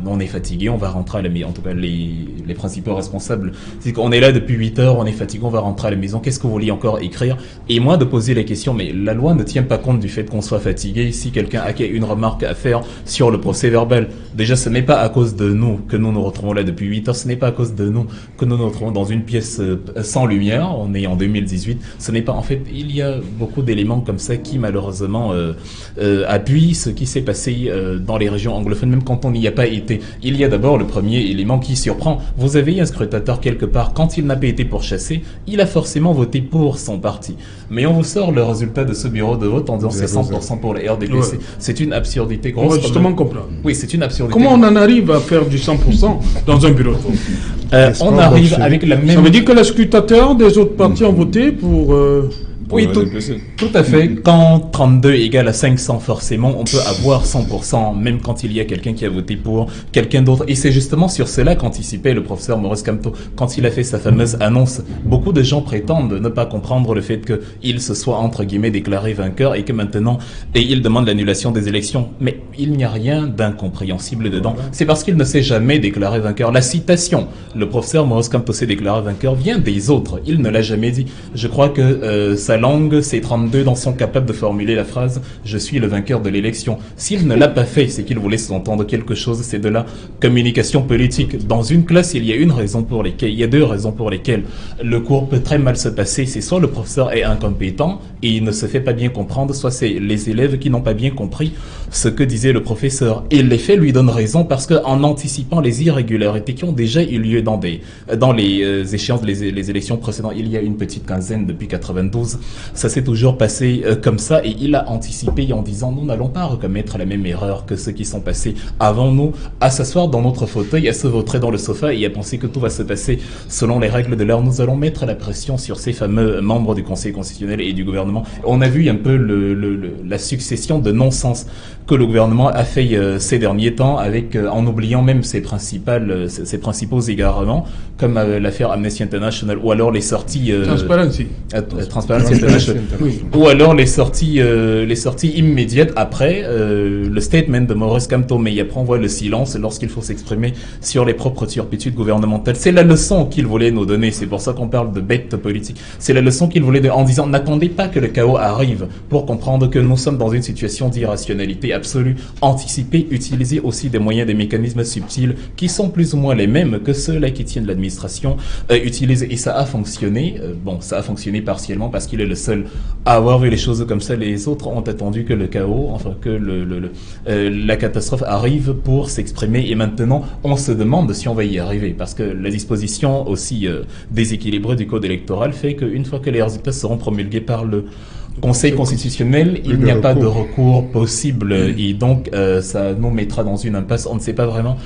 Speaker 4: on est fatigué, on va rentrer à la maison. En tout cas, les principaux responsables, c'est qu'on est là depuis 8 heures, on est fatigué, on va rentrer à la maison. Qu'est-ce que vous vouliez encore écrire? Et moi, de poser la question, mais la loi ne tient pas compte du fait qu'on soit fatigué. Si quelqu'un a une remarque à faire sur le procès verbal, déjà, ce n'est pas à cause de nous que nous nous retrouvons là depuis 8 heures. Ce n'est pas à cause de nous que nous nous retrouvons dans une pièce sans lumière. On est en 2018. Ce n'est pas, en fait, il y a beaucoup d'éléments comme ça qui malheureusement appuient ce qui s'est passé dans les régions anglophones, même quand on n'y a pas été. Il y a d'abord le premier élément qui surprend. Vous avez un scrutateur quelque part, quand il n'a pas été pourchassé, il a forcément voté pour son parti. Mais on vous sort le résultat de ce bureau de vote en disant c'est 100% pour le RDPC. Ouais. C'est une absurdité grosse.
Speaker 1: On va justement comprendre.
Speaker 4: Oui, c'est une absurdité.
Speaker 1: Comment on en arrive à faire du 100% dans un bureau de vote?
Speaker 4: On arrive avec la même...
Speaker 1: Ça veut dire que les scrutateurs des autres partis ont voté pour...
Speaker 4: Oui, tout à fait. Quand 32 égale à 500, forcément, on peut avoir 100%, même quand il y a quelqu'un qui a voté pour quelqu'un d'autre. Et c'est justement sur cela qu'anticipait le professeur Maurice Kamto quand il a fait sa fameuse annonce. Beaucoup de gens prétendent ne pas comprendre le fait qu'il se soit, entre guillemets, déclaré vainqueur et que maintenant, il demande l'annulation des élections. Mais il n'y a rien d'incompréhensible dedans. C'est parce qu'il ne s'est jamais déclaré vainqueur. La citation, le professeur Maurice Kamto s'est déclaré vainqueur, vient des autres. Il ne l'a jamais dit. Je crois que sa langue, ces 32 dans sont capables de formuler la phrase « Je suis le vainqueur de l'élection ». S'il ne l'a pas fait, c'est qu'il voulait s'entendre quelque chose, c'est de la communication politique. Dans une classe, il y a deux raisons pour lesquelles le cours peut très mal se passer. C'est soit le professeur est incompétent et il ne se fait pas bien comprendre, soit c'est les élèves qui n'ont pas bien compris ce que disait le professeur. Et les faits lui donnent raison parce qu'en anticipant les irrégularités qui ont déjà eu lieu dans les échéances, les élections précédentes, il y a une petite quinzaine depuis 92, ça s'est toujours passé comme ça et il a anticipé en disant nous n'allons pas recommettre la même erreur que ceux qui sont passés avant nous, à s'asseoir dans notre fauteuil, à se vautrer dans le sofa et à penser que tout va se passer selon les règles de l'art. Nous allons mettre la pression sur ces fameux membres du Conseil constitutionnel et du gouvernement. On a vu un peu la succession de non-sens que le gouvernement a fait ces derniers temps avec en oubliant même ses principaux égarements comme l'affaire Amnesty International ou alors les sorties Transparency International, oui. Ou alors les sorties immédiates après le statement de Maurice Kamto, mais après on voit le silence lorsqu'il faut s'exprimer sur les propres turpitudes gouvernementales. C'est la leçon qu'il voulait nous donner, c'est pour ça qu'on parle de bête politique. C'est la leçon qu'il voulait en disant n'attendez pas que le chaos arrive pour comprendre que nous sommes dans une situation d'irrationalité absolue. Anticiper, utiliser aussi des moyens, des mécanismes subtils qui sont plus ou moins les mêmes que ceux-là qui tiennent l'administration utilise, et ça a fonctionné. Ça a fonctionné partiellement parce qu'il est est le seul à avoir vu les choses comme ça. Les autres ont attendu que le chaos, enfin que la catastrophe arrive pour s'exprimer. Et maintenant, on se demande si on va y arriver. Parce que la disposition aussi déséquilibrée du code électoral fait qu'une fois que les résultats seront promulgués par le Conseil constitutionnel, il n'y a pas de recours possible. Et donc, ça nous mettra dans une impasse. On ne sait pas vraiment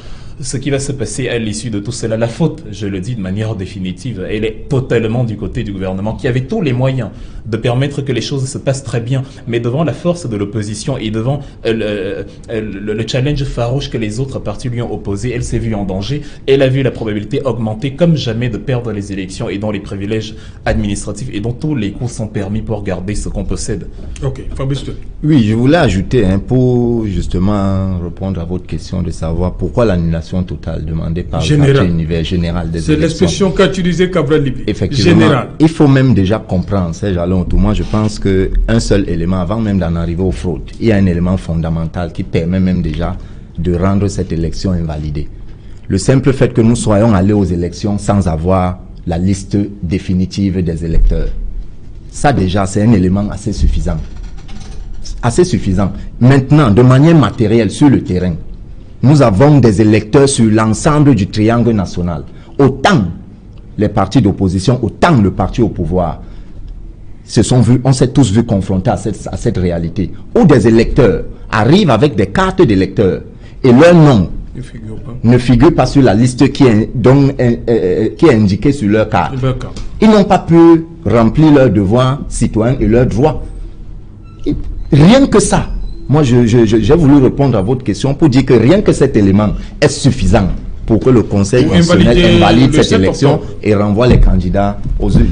Speaker 4: ce qui va se passer à l'issue de tout cela. La faute, je le dis de manière définitive, elle est totalement du côté du gouvernement qui avait tous les moyens de permettre que les choses se passent très bien, mais devant la force de l'opposition et devant le challenge farouche que les autres partis lui ont opposé, elle s'est vue en danger. Elle a vu la probabilité augmenter comme jamais de perdre les élections et dont les privilèges administratifs et dont tous les coups sont permis pour garder ce qu'on possède.
Speaker 1: Ok, Fabrice.
Speaker 5: Oui, je voulais ajouter pour justement répondre à votre question de savoir pourquoi l'annulation totale demandée par le parti univers général des élections.
Speaker 1: C'est l'expression qu'a utilisée Cabral Libye.
Speaker 5: Effectivement, général. Il faut même déjà comprendre, c'est jalons. Moi, je pense qu'un seul élément, avant même d'en arriver aux fraudes, il y a un élément fondamental qui permet même déjà de rendre cette élection invalidée. Le simple fait que nous soyons allés aux élections sans avoir la liste définitive des électeurs. Ça déjà, c'est un élément assez suffisant. Assez suffisant. Maintenant, de manière matérielle, sur le terrain, nous avons des électeurs sur l'ensemble du triangle national. Autant les partis d'opposition, autant le parti au pouvoir on s'est tous vus confrontés à cette réalité, où des électeurs arrivent avec des cartes d'électeurs et leur nom ne figure pas sur la liste qui est indiquée sur leur carte. Ils n'ont pas pu remplir leurs devoirs citoyens et leurs droits. Rien que ça, moi j'ai voulu répondre à votre question pour dire que rien que cet élément est suffisant pour que le Conseil constitutionnel invalide cette élection et renvoie les candidats aux urnes.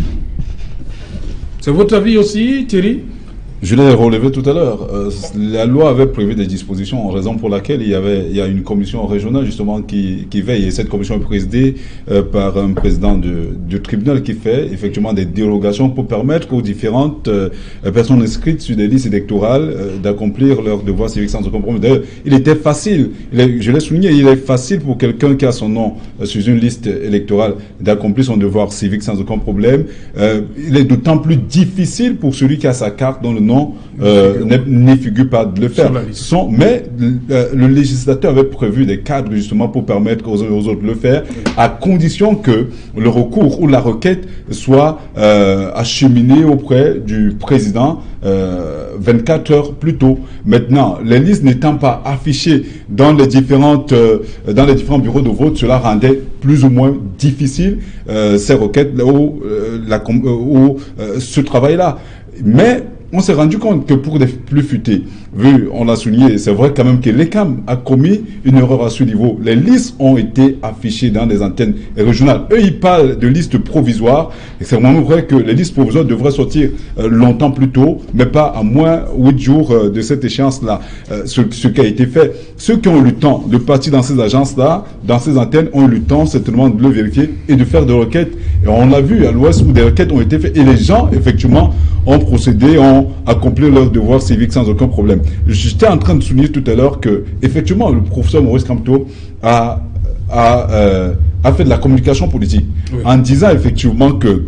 Speaker 1: C'est votre avis aussi, Thierry?
Speaker 2: Je l'ai relevé tout à l'heure. La loi avait prévu des dispositions en raison pour laquelle il y a une commission régionale justement qui veille. Et cette commission est présidée par un président du tribunal qui fait effectivement des dérogations pour permettre aux différentes personnes inscrites sur des listes électorales d'accomplir leurs devoirs civiques sans aucun problème. D'ailleurs, il était facile, je l'ai souligné, il est facile pour quelqu'un qui a son nom sur une liste électorale d'accomplir son devoir civique sans aucun problème. Il est d'autant plus difficile pour celui qui a sa carte dans le nom n'y figure pas de le faire. Mais le législateur avait prévu des cadres justement pour permettre aux autres de le faire, à condition que le recours ou la requête soit acheminé auprès du président 24 heures plus tôt. Maintenant, les listes n'étant pas affichées dans les différents bureaux de vote, cela rendait plus ou moins difficile ces requêtes ou ce travail-là. Mais on s'est rendu compte que pour des plus futés, on l'a souligné, c'est vrai quand même que l'ECAM a commis une erreur à ce niveau. Les listes ont été affichées dans des antennes régionales. Eux, ils parlent de listes provisoires. Et c'est vraiment vrai que les listes provisoires devraient sortir longtemps plus tôt, mais pas à moins 8 jours de cette échéance-là. Ce qui a été fait. Ceux qui ont eu le temps de partir dans ces agences-là, dans ces antennes, ont eu le temps certainement de le vérifier et de faire des requêtes. Et on l'a vu à l'Ouest où des requêtes ont été faites. Et les gens, effectivement, ont procédé, ont accompli leur devoir civique sans aucun problème. J'étais en train de souligner tout à l'heure que, effectivement, le professeur Maurice Kamto a fait de la communication politique, oui, en disant effectivement que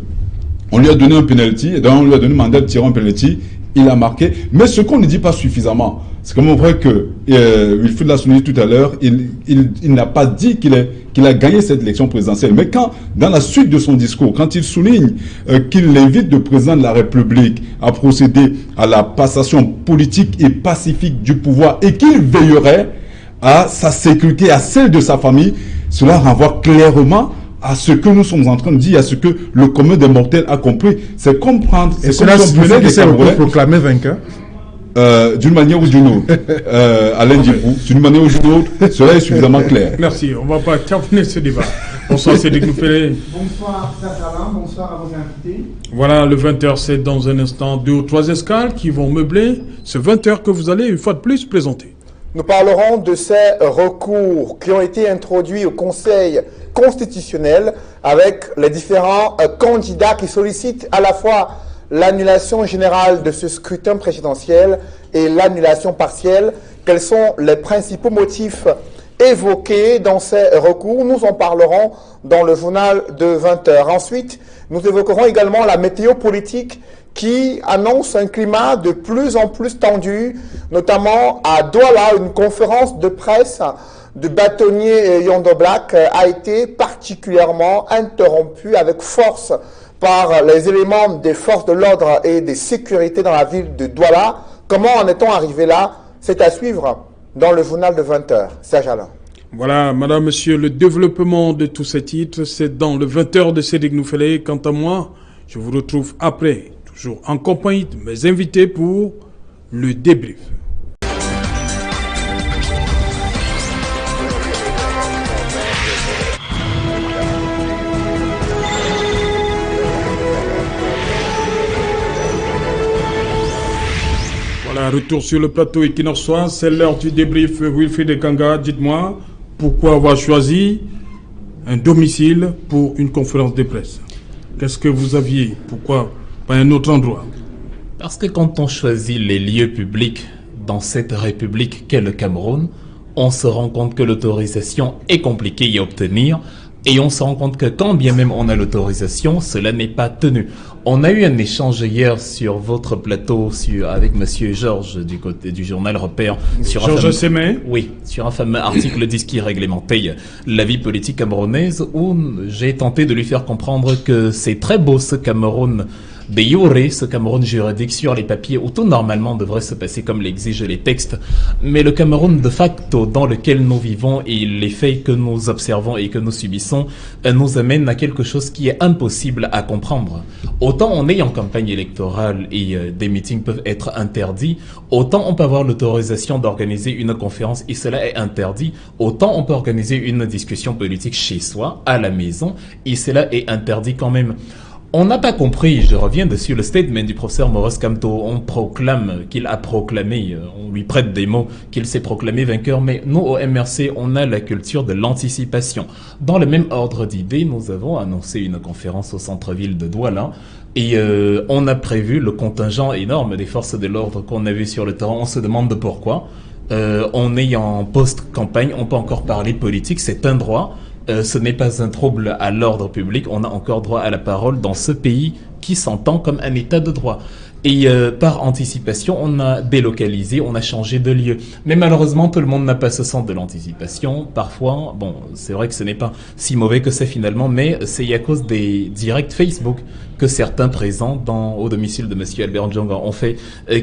Speaker 2: on lui a donné un penalty, et donc on lui a donné le mandat de tirer un penalty, il a marqué, mais ce qu'on ne dit pas suffisamment, c'est quand même vrai que Wilfried l'a souligné tout à l'heure, il n'a pas dit qu'il a gagné cette élection présidentielle. Mais quand, dans la suite de son discours, quand il souligne qu'il invite le président de la République à procéder à la passation politique et pacifique du pouvoir et qu'il veillerait à sa sécurité, à celle de sa famille, cela renvoie clairement à ce que nous sommes en train de dire, à ce que le commun des mortels a compris. C'est comprendre.
Speaker 3: Et cela signifie que c'est proclamé vainqueur?
Speaker 2: D'une manière ou d'une autre, Alain Djibrou, d'une manière ou d'une autre, cela est suffisamment clair.
Speaker 1: Merci, on ne va pas terminer ce débat. Bonsoir, Cédric Loupéré.
Speaker 6: Bonsoir, Salam, bonsoir à vos invités.
Speaker 1: Voilà, le 20h, c'est dans un instant 2 ou 3 escales qui vont meubler ce 20h que vous allez une fois de plus présenter.
Speaker 6: Nous parlerons de ces recours qui ont été introduits au Conseil constitutionnel avec les différents candidats qui sollicitent à la fois l'annulation générale de ce scrutin présidentiel et l'annulation partielle. Quels sont les principaux motifs évoqués dans ces recours? Nous en parlerons dans le journal de 20h. Ensuite, nous évoquerons également la météo politique qui annonce un climat de plus en plus tendu, notamment à Douala. Une conférence de presse de bâtonnier Yondo Black a été particulièrement interrompue avec force par les éléments des forces de l'ordre et des sécurités dans la ville de Douala. Comment en est-on arrivé là? C'est à suivre dans le journal de 20h. Serge Alain.
Speaker 1: Voilà, madame, monsieur, le développement de tous ces titres, c'est dans le 20h de Cédric Noufélé. Quant à moi, je vous retrouve après, toujours en compagnie de mes invités pour le débrief. Voilà, retour sur le plateau équinoxois, c'est l'heure du débrief. Wilfried Ekanga, dites-moi, pourquoi avoir choisi un domicile pour une conférence de presse? Qu'est-ce que vous aviez? Pourquoi pas un autre endroit?
Speaker 4: Parce que quand on choisit les lieux publics dans cette république qu'est le Cameroun, on se rend compte que l'autorisation est compliquée à obtenir. Et on se rend compte que quand bien même on a l'autorisation, cela n'est pas tenu. On a eu un échange hier sur votre plateau avec monsieur Georges du côté du journal Repère. Sur
Speaker 1: Georges Sémé.
Speaker 4: Oui, sur un fameux article 10 qui réglementait la vie politique camerounaise, où j'ai tenté de lui faire comprendre que c'est très beau ce Cameroun de jure, ce Cameroun juridique sur les papiers où tout normalement devrait se passer comme l'exigent les textes, mais le Cameroun de facto dans lequel nous vivons et les faits que nous observons et que nous subissons nous amènent à quelque chose qui est impossible à comprendre. Autant on est en campagne électorale et des meetings peuvent être interdits, autant on peut avoir l'autorisation d'organiser une conférence et cela est interdit, autant on peut organiser une discussion politique chez soi, à la maison, et cela est interdit quand même. On n'a pas compris, je reviens dessus, le statement du professeur Maurice Kamto. On proclame qu'il a proclamé, on lui prête des mots, qu'il s'est proclamé vainqueur, mais nous au MRC, on a la culture de l'anticipation. Dans le même ordre d'idées, nous avons annoncé une conférence au centre-ville de Douala et on a prévu le contingent énorme des forces de l'ordre qu'on a vu sur le terrain. On se demande pourquoi. On est en post-campagne, on peut encore parler politique, c'est un droit. Ce n'est pas un trouble à l'ordre public, on a encore droit à la parole dans ce pays qui s'entend comme un état de droit. Et par anticipation, on a délocalisé, on a changé de lieu. Mais malheureusement, tout le monde n'a pas ce sens de l'anticipation. Parfois, bon, c'est vrai que ce n'est pas si mauvais que ça finalement, mais c'est à cause des directs Facebook que certains présents au domicile de monsieur Albert Djonga ont fait,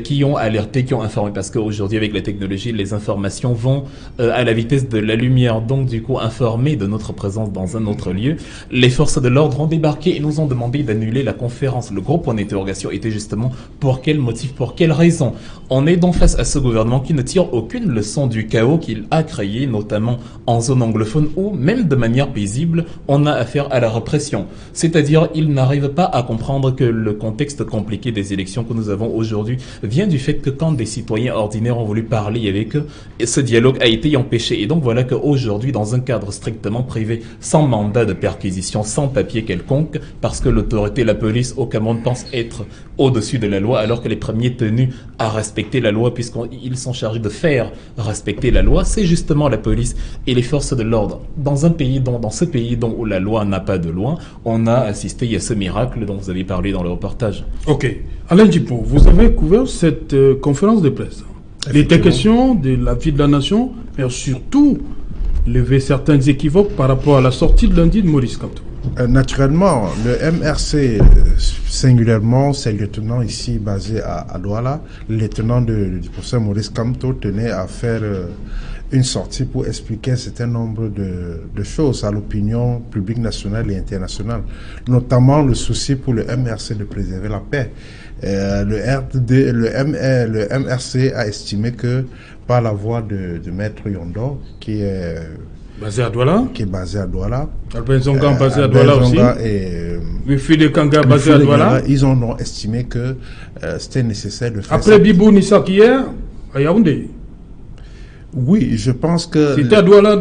Speaker 4: qui ont alerté, qui ont informé, parce qu'aujourd'hui, avec la technologie, les informations vont à la vitesse de la lumière. Donc, du coup, informés de notre présence dans un autre lieu, les forces de l'ordre ont débarqué et nous ont demandé d'annuler la conférence. Le gros point d'interrogation était justement pour quel motif, pour quelle raison. On est donc face à ce gouvernement qui ne tire aucune leçon du chaos qu'il a créé, notamment en zone anglophone, où même de manière paisible, on a affaire à la répression. C'est-à-dire, il n'arrive pas à comprendre que le contexte compliqué des élections que nous avons aujourd'hui vient du fait que quand des citoyens ordinaires ont voulu parler avec eux, ce dialogue a été empêché. Et donc voilà qu'aujourd'hui, dans un cadre strictement privé, sans mandat de perquisition, sans papier quelconque, parce que l'autorité, la police au Cameroun pense être au-dessus de la loi, alors que les premiers tenus à respecter la loi, puisqu'ils sont chargés de faire respecter la loi, c'est justement la police et les forces de l'ordre. Dans ce pays où la loi n'a pas de loi, on a assisté à ce miracle dont vous avez parlé dans le reportage.
Speaker 1: Ok. Alain Djipo, vous avez couvert cette conférence de presse. Il était question de la vie de la nation, mais surtout lever certains équivoques par rapport à la sortie de lundi de Maurice Kamto.
Speaker 3: Naturellement, le MRC, singulièrement, ses lieutenants ici basés à Douala, le lieutenant du professeur Maurice Kamto tenait à faire une sortie pour expliquer un certain nombre de choses à l'opinion publique nationale et internationale, notamment le souci pour le MRC de préserver la paix. Le MRC a estimé que par la voix de Maître Yondo, qui est
Speaker 1: basé à Douala, Albert Zonga basé à Douala aussi, et Wilfried Ekanga basé à Douala,
Speaker 3: ils ont estimé que c'était nécessaire de faire
Speaker 1: après Bibou Nissak hier à Yaoundé.
Speaker 3: Oui, je pense que
Speaker 1: c'était à Douala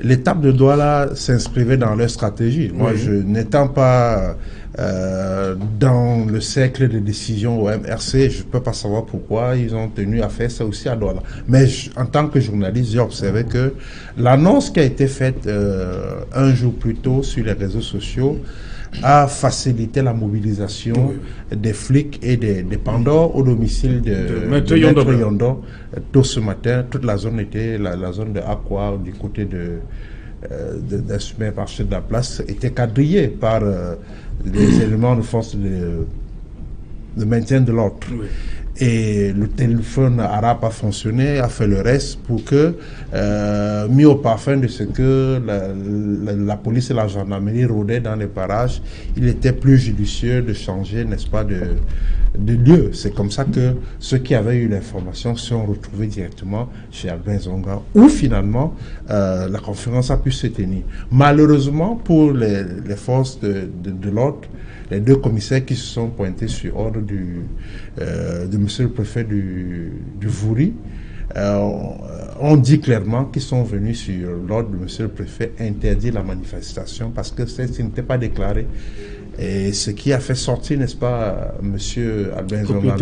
Speaker 3: l'étape de Douala s'inscrivait dans leur stratégie. Moi, je n'étant pas dans le cercle de décision au MRC. Je ne peux pas savoir pourquoi ils ont tenu à faire ça aussi à Douala. Mais en tant que journaliste, j'ai observé que l'annonce qui a été faite un jour plus tôt sur les réseaux sociaux a facilité la mobilisation des flics et des pendants au domicile de Maître Yondo. Tôt ce matin, toute la zone était, la zone de Aqua, du côté d'un supermarché de la place, était quadrillée par des éléments de force de maintien de l'ordre. Oui. Et le téléphone arabe a fonctionné, a fait le reste pour que, mis au parfum de ce que la police et la gendarmerie rôdaient dans les parages, il était plus judicieux de changer, n'est-ce pas, de lieu. C'est comme ça que ceux qui avaient eu l'information se sont retrouvés directement chez Albin Zonga, où finalement la conférence a pu se tenir. Malheureusement pour les forces de l'ordre, les deux commissaires qui se sont pointés sur ordre de monsieur le préfet du Vouri ont dit clairement qu'ils sont venus sur l'ordre de monsieur le préfet interdire la manifestation parce que celle-ci n'était pas déclarée. Et ce qui a fait sortir, n'est-ce pas, monsieur Albin Zonga,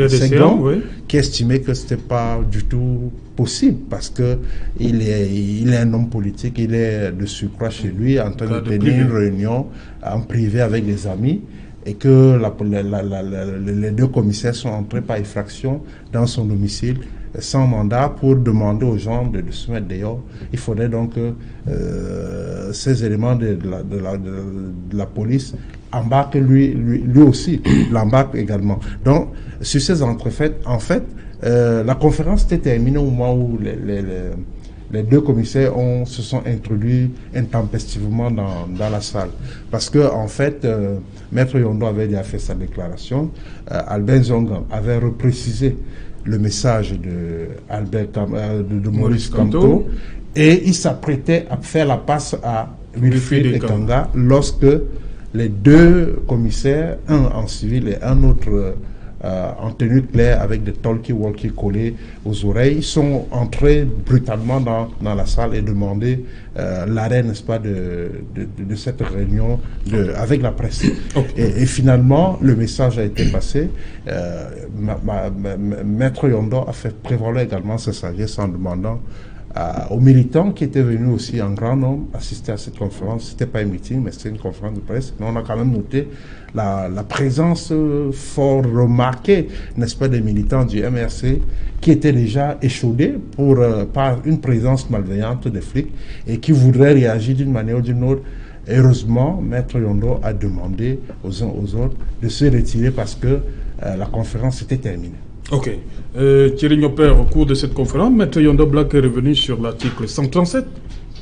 Speaker 3: oui, qui estimait que c'était pas du tout possible parce que il est un homme politique, il est de surcroît chez lui en train de tenir une réunion en privé avec des amis. Et que les deux commissaires sont entrés par effraction dans son domicile sans mandat pour demander aux gens de se mettre dehors. Il faudrait donc que ces éléments de la police embarquent lui aussi, l'embarquent également. Donc, sur ces entrefaites, en fait, la conférence était terminée au moment où les deux commissaires se sont introduits intempestivement dans la salle. Parce que, en fait, Maître Yondo avait déjà fait sa déclaration. Albin Zonga avait reprécisé le message de Maurice Kamto. Et il s'apprêtait à faire la passe à Wilfried Ekanga lorsque les deux commissaires, un en civil et un autre en tenue claire avec des talkie-walkie collés aux oreilles, sont entrés brutalement dans la salle et demandé l'arrêt, n'est-ce pas, de cette réunion avec la presse. Okay. Et finalement, le message a été passé. Maître Yondo a fait prévaloir également sa sagesse en demandant aux militants qui étaient venus aussi en grand nombre assister à cette conférence. C'était pas un meeting, mais c'était une conférence de presse. Mais on a quand même noté la présence fort remarquée, n'est-ce pas, des militants du MRC qui étaient déjà échaudés par une présence malveillante des flics et qui voudraient réagir d'une manière ou d'une autre. Heureusement, Maître Yondo a demandé aux uns aux autres de se retirer parce que la conférence était terminée.
Speaker 1: Ok. Thierry Nyopper, au cours de cette conférence, Maître Yondo Black est revenu sur l'article 137,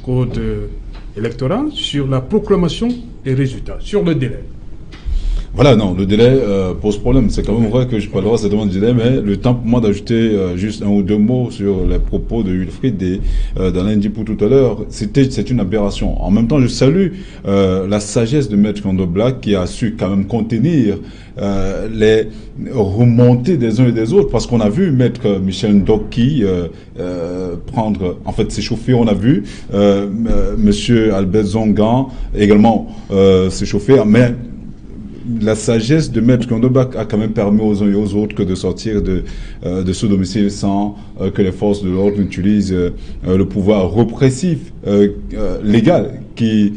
Speaker 1: code électoral, sur la proclamation des résultats, sur le délai.
Speaker 2: Voilà, non, le délai pose problème. C'est quand même vrai que je peux avoir cette demande de délai, mais le temps pour moi d'ajouter juste un ou deux mots sur les propos de Wilfried et d'Alain Dipou tout à l'heure, c'est une aberration. En même temps, je salue la sagesse de Maître Yondo Black qui a su quand même contenir les remontées des uns et des autres, parce qu'on a vu Maître Michel Ndoki prendre, en fait, s'échauffer. On a vu Monsieur Albert Zonga également s'échauffer, mais la sagesse de Maître Yondo Black a quand même permis aux uns et aux autres que de sortir de ce domicile sans que les forces de l'ordre n'utilisent le pouvoir répressif légal qui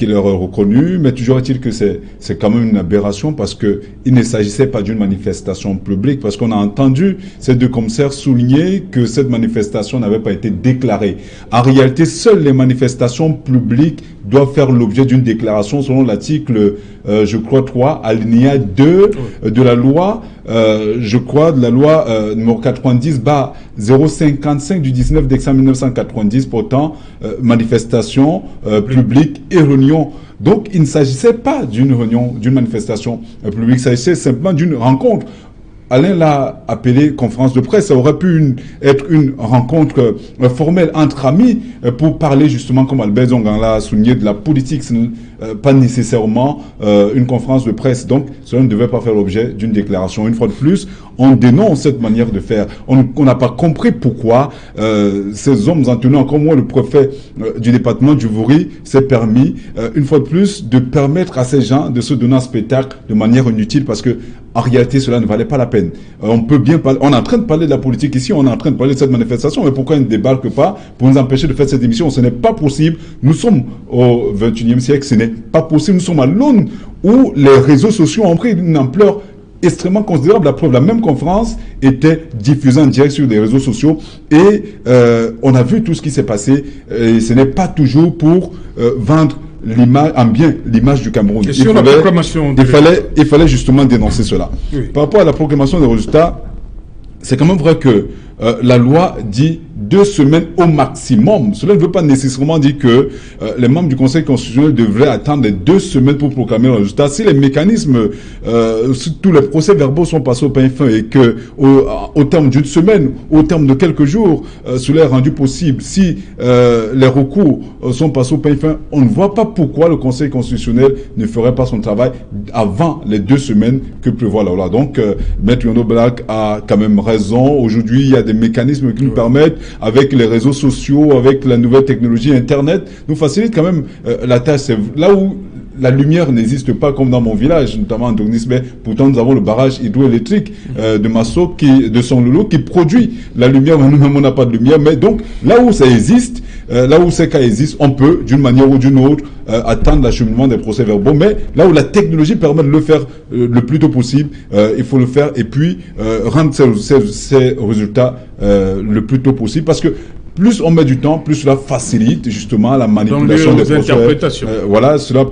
Speaker 2: leur est reconnu. Mais toujours est-il que c'est quand même une aberration parce que il ne s'agissait pas d'une manifestation publique, parce qu'on a entendu ces deux commissaires souligner que cette manifestation n'avait pas été déclarée. En réalité, seules les manifestations publiques doivent faire l'objet d'une déclaration selon l'article, je crois, 3, alinéa 2 de la loi, je crois, de la loi numéro 90/055 du 19 décembre 1990, portant manifestation publique et réunion. Donc, il ne s'agissait pas d'une réunion, d'une manifestation publique, il s'agissait simplement d'une rencontre Alain l'a appelé conférence de presse. Ça aurait pu être une rencontre formelle entre amis pour parler justement, comme Albert Zongan l'a souligné, de la politique. Ce n'est pas nécessairement une conférence de presse. Donc, cela ne devait pas faire l'objet d'une déclaration. Une fois de plus, on dénonce cette manière de faire. On n'a pas compris pourquoi ces hommes en tenant, comme moi, le préfet du département du Vouri s'est permis, une fois de plus, de permettre à ces gens de se donner un spectacle de manière inutile, parce que en réalité, cela ne valait pas la peine. On peut bien parler, on est en train de parler de la politique ici, on est en train de parler de cette manifestation, mais pourquoi ils ne débarquent pas pour nous empêcher de faire cette émission? Ce n'est pas possible. Nous sommes au 21e siècle, ce n'est pas possible. Nous sommes à l'aune où les réseaux sociaux ont pris une ampleur extrêmement considérable. La preuve, la même conférence était diffusée en direct sur des réseaux sociaux et on a vu tout ce qui s'est passé. Et ce n'est pas toujours pour vendre l'image, en bien l'image du Cameroun. Il fallait justement dénoncer cela. Oui. Par rapport à la proclamation des résultats, c'est quand même vrai que la loi dit 2 semaines au maximum. Cela ne veut pas nécessairement dire que les membres du Conseil constitutionnel devraient attendre les 2 semaines pour proclamer le résultat. Si les mécanismes, si tous les procès-verbaux sont passés au pain fin et que au terme d'une semaine, au terme de quelques jours, cela est rendu possible, si les recours sont passés au pain fin, on ne voit pas pourquoi le Conseil constitutionnel ne ferait pas son travail avant les 2 semaines que prévoit la loi. Donc, Maître Yondo Black a quand même raison. Aujourd'hui, il y a des mécanismes qui nous permettent, avec les réseaux sociaux, avec la nouvelle technologie Internet, nous facilite quand même la tâche. C'est là où la lumière n'existe pas, comme dans mon village, notamment en Dognis, mais pourtant nous avons le barrage hydroélectrique de Masso, de Sonlolo, qui produit la lumière. Nous-mêmes, on n'a pas de lumière, mais donc là où ça existe, là où ces cas existent, on peut, d'une manière ou d'une autre, attendre l'acheminement des procès-verbaux. Mais là où la technologie permet de le faire le plus tôt possible, il faut le faire et puis rendre ces résultats le plus tôt possible, parce que plus on met du temps, plus cela facilite justement la manipulation des procès. Voilà, cela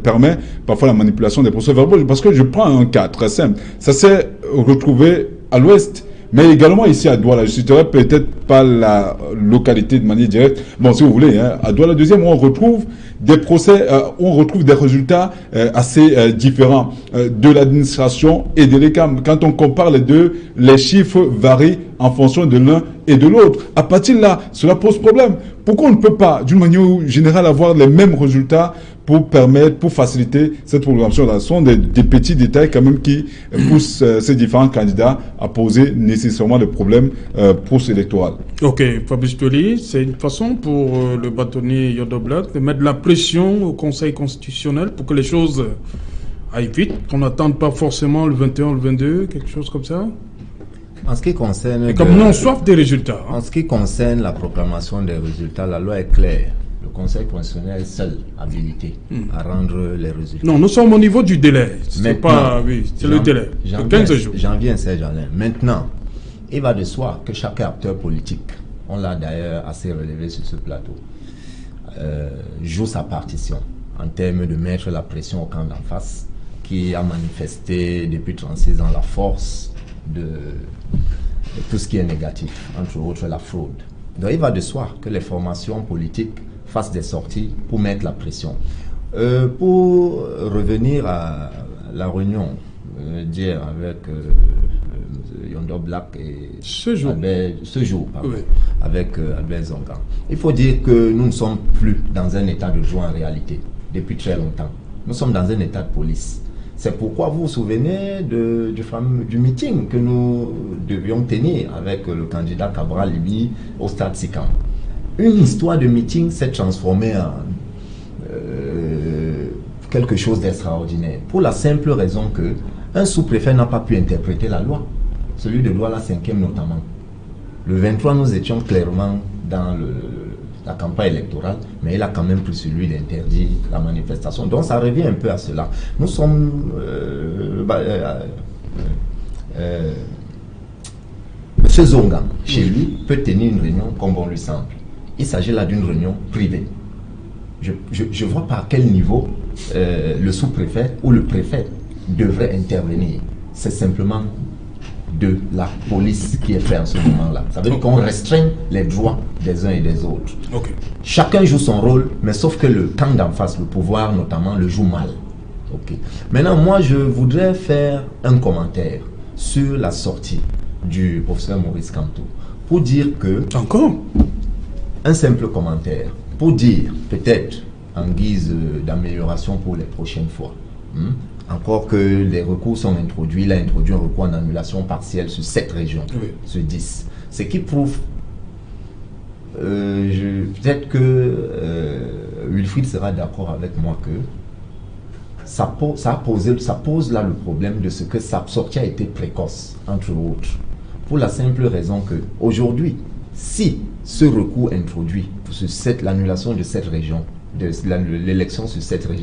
Speaker 2: permet parfois la manipulation des procès-verbaux. Parce que je prends un cas très simple. Ça s'est retrouvé à l'ouest, mais également ici à Douala. Je ne citerai peut-être pas la localité de manière directe. Bon, si vous voulez, hein, à Douala deuxième, où on retrouve des procès, où on retrouve des résultats assez différents de l'administration et de l'ECAM. Quand on compare les deux, les chiffres varient en fonction de l'un et de l'autre. À partir de là, cela pose problème. Pourquoi on ne peut pas, d'une manière générale, avoir les mêmes résultats pour permettre, pour faciliter cette programmation-là? Ce sont des petits détails quand même qui poussent ces différents candidats à poser nécessairement des problèmes post-électoraux.
Speaker 1: Ok, Fabrice Toli, c'est une façon pour le bâtonnier Yondo Black de mettre de la pression au Conseil constitutionnel pour que les choses aillent vite, qu'on n'attende pas forcément le 21, le 22, quelque chose comme ça?
Speaker 5: En ce qui concerne...
Speaker 1: Et comme nous, on soif des résultats.
Speaker 5: En ce qui concerne la proclamation des résultats, la loi est claire. Le Conseil constitutionnel est seul habilité à rendre les résultats.
Speaker 1: Non, nous sommes au niveau du délai. C'est pas... Oui, c'est le délai. 15 jours.
Speaker 5: Janvier, 16 Alain. Maintenant, il va de soi que chaque acteur politique, on l'a d'ailleurs assez relevé sur ce plateau, joue sa partition en termes de mettre la pression au camp d'en face, qui a manifesté depuis 36 ans la force de tout ce qui est négatif, entre autres la fraude. Donc il va de soi que les formations politiques fassent des sorties pour mettre la pression. Pour revenir à la réunion d'hier avec Yondo Black et
Speaker 1: ce jour,
Speaker 5: oui, avec Albert Zongan, il faut dire que nous ne sommes plus dans un état de droit en réalité depuis très longtemps. Nous sommes dans un état de police. C'est pourquoi vous vous souvenez du meeting que nous devions tenir avec le candidat Cabral Libi au stade Sikam. Une histoire de meeting s'est transformée en quelque chose d'extraordinaire. Pour la simple raison que un sous-préfet n'a pas pu interpréter la loi, celui de Douala 5e notamment. Le 23, nous étions clairement dans la campagne électorale, mais il a quand même pris celui d'interdire la manifestation. Donc ça revient un peu à cela. Nous sommes... Monsieur Zongan, chez lui, peut tenir une réunion comme bon lui semble. Il s'agit là d'une réunion privée. Je vois pas à quel niveau le sous-préfet ou le préfet devrait intervenir. C'est simplement de la police qui est fait en ce moment-là. Ça veut dire qu'on restreint les droits des uns et des autres.
Speaker 1: Okay.
Speaker 5: Chacun joue son rôle, mais sauf que le camp d'en face, le pouvoir notamment, le joue mal. Okay. Maintenant, moi, je voudrais faire un commentaire sur la sortie du professeur Maurice Kamto pour dire que...
Speaker 1: Encore
Speaker 5: Un simple commentaire pour dire, peut-être en guise d'amélioration pour les prochaines fois, encore que les recours sont introduits, il a introduit un recours en annulation partielle sur 7 régions, sur 10. Ce qui prouve, peut-être que Wilfried sera d'accord avec moi que ça pose là le problème de ce que sa sortie a été précoce, entre autres. Pour la simple raison que aujourd'hui, si ce recours introduit pour l'annulation de cette région, de l'élection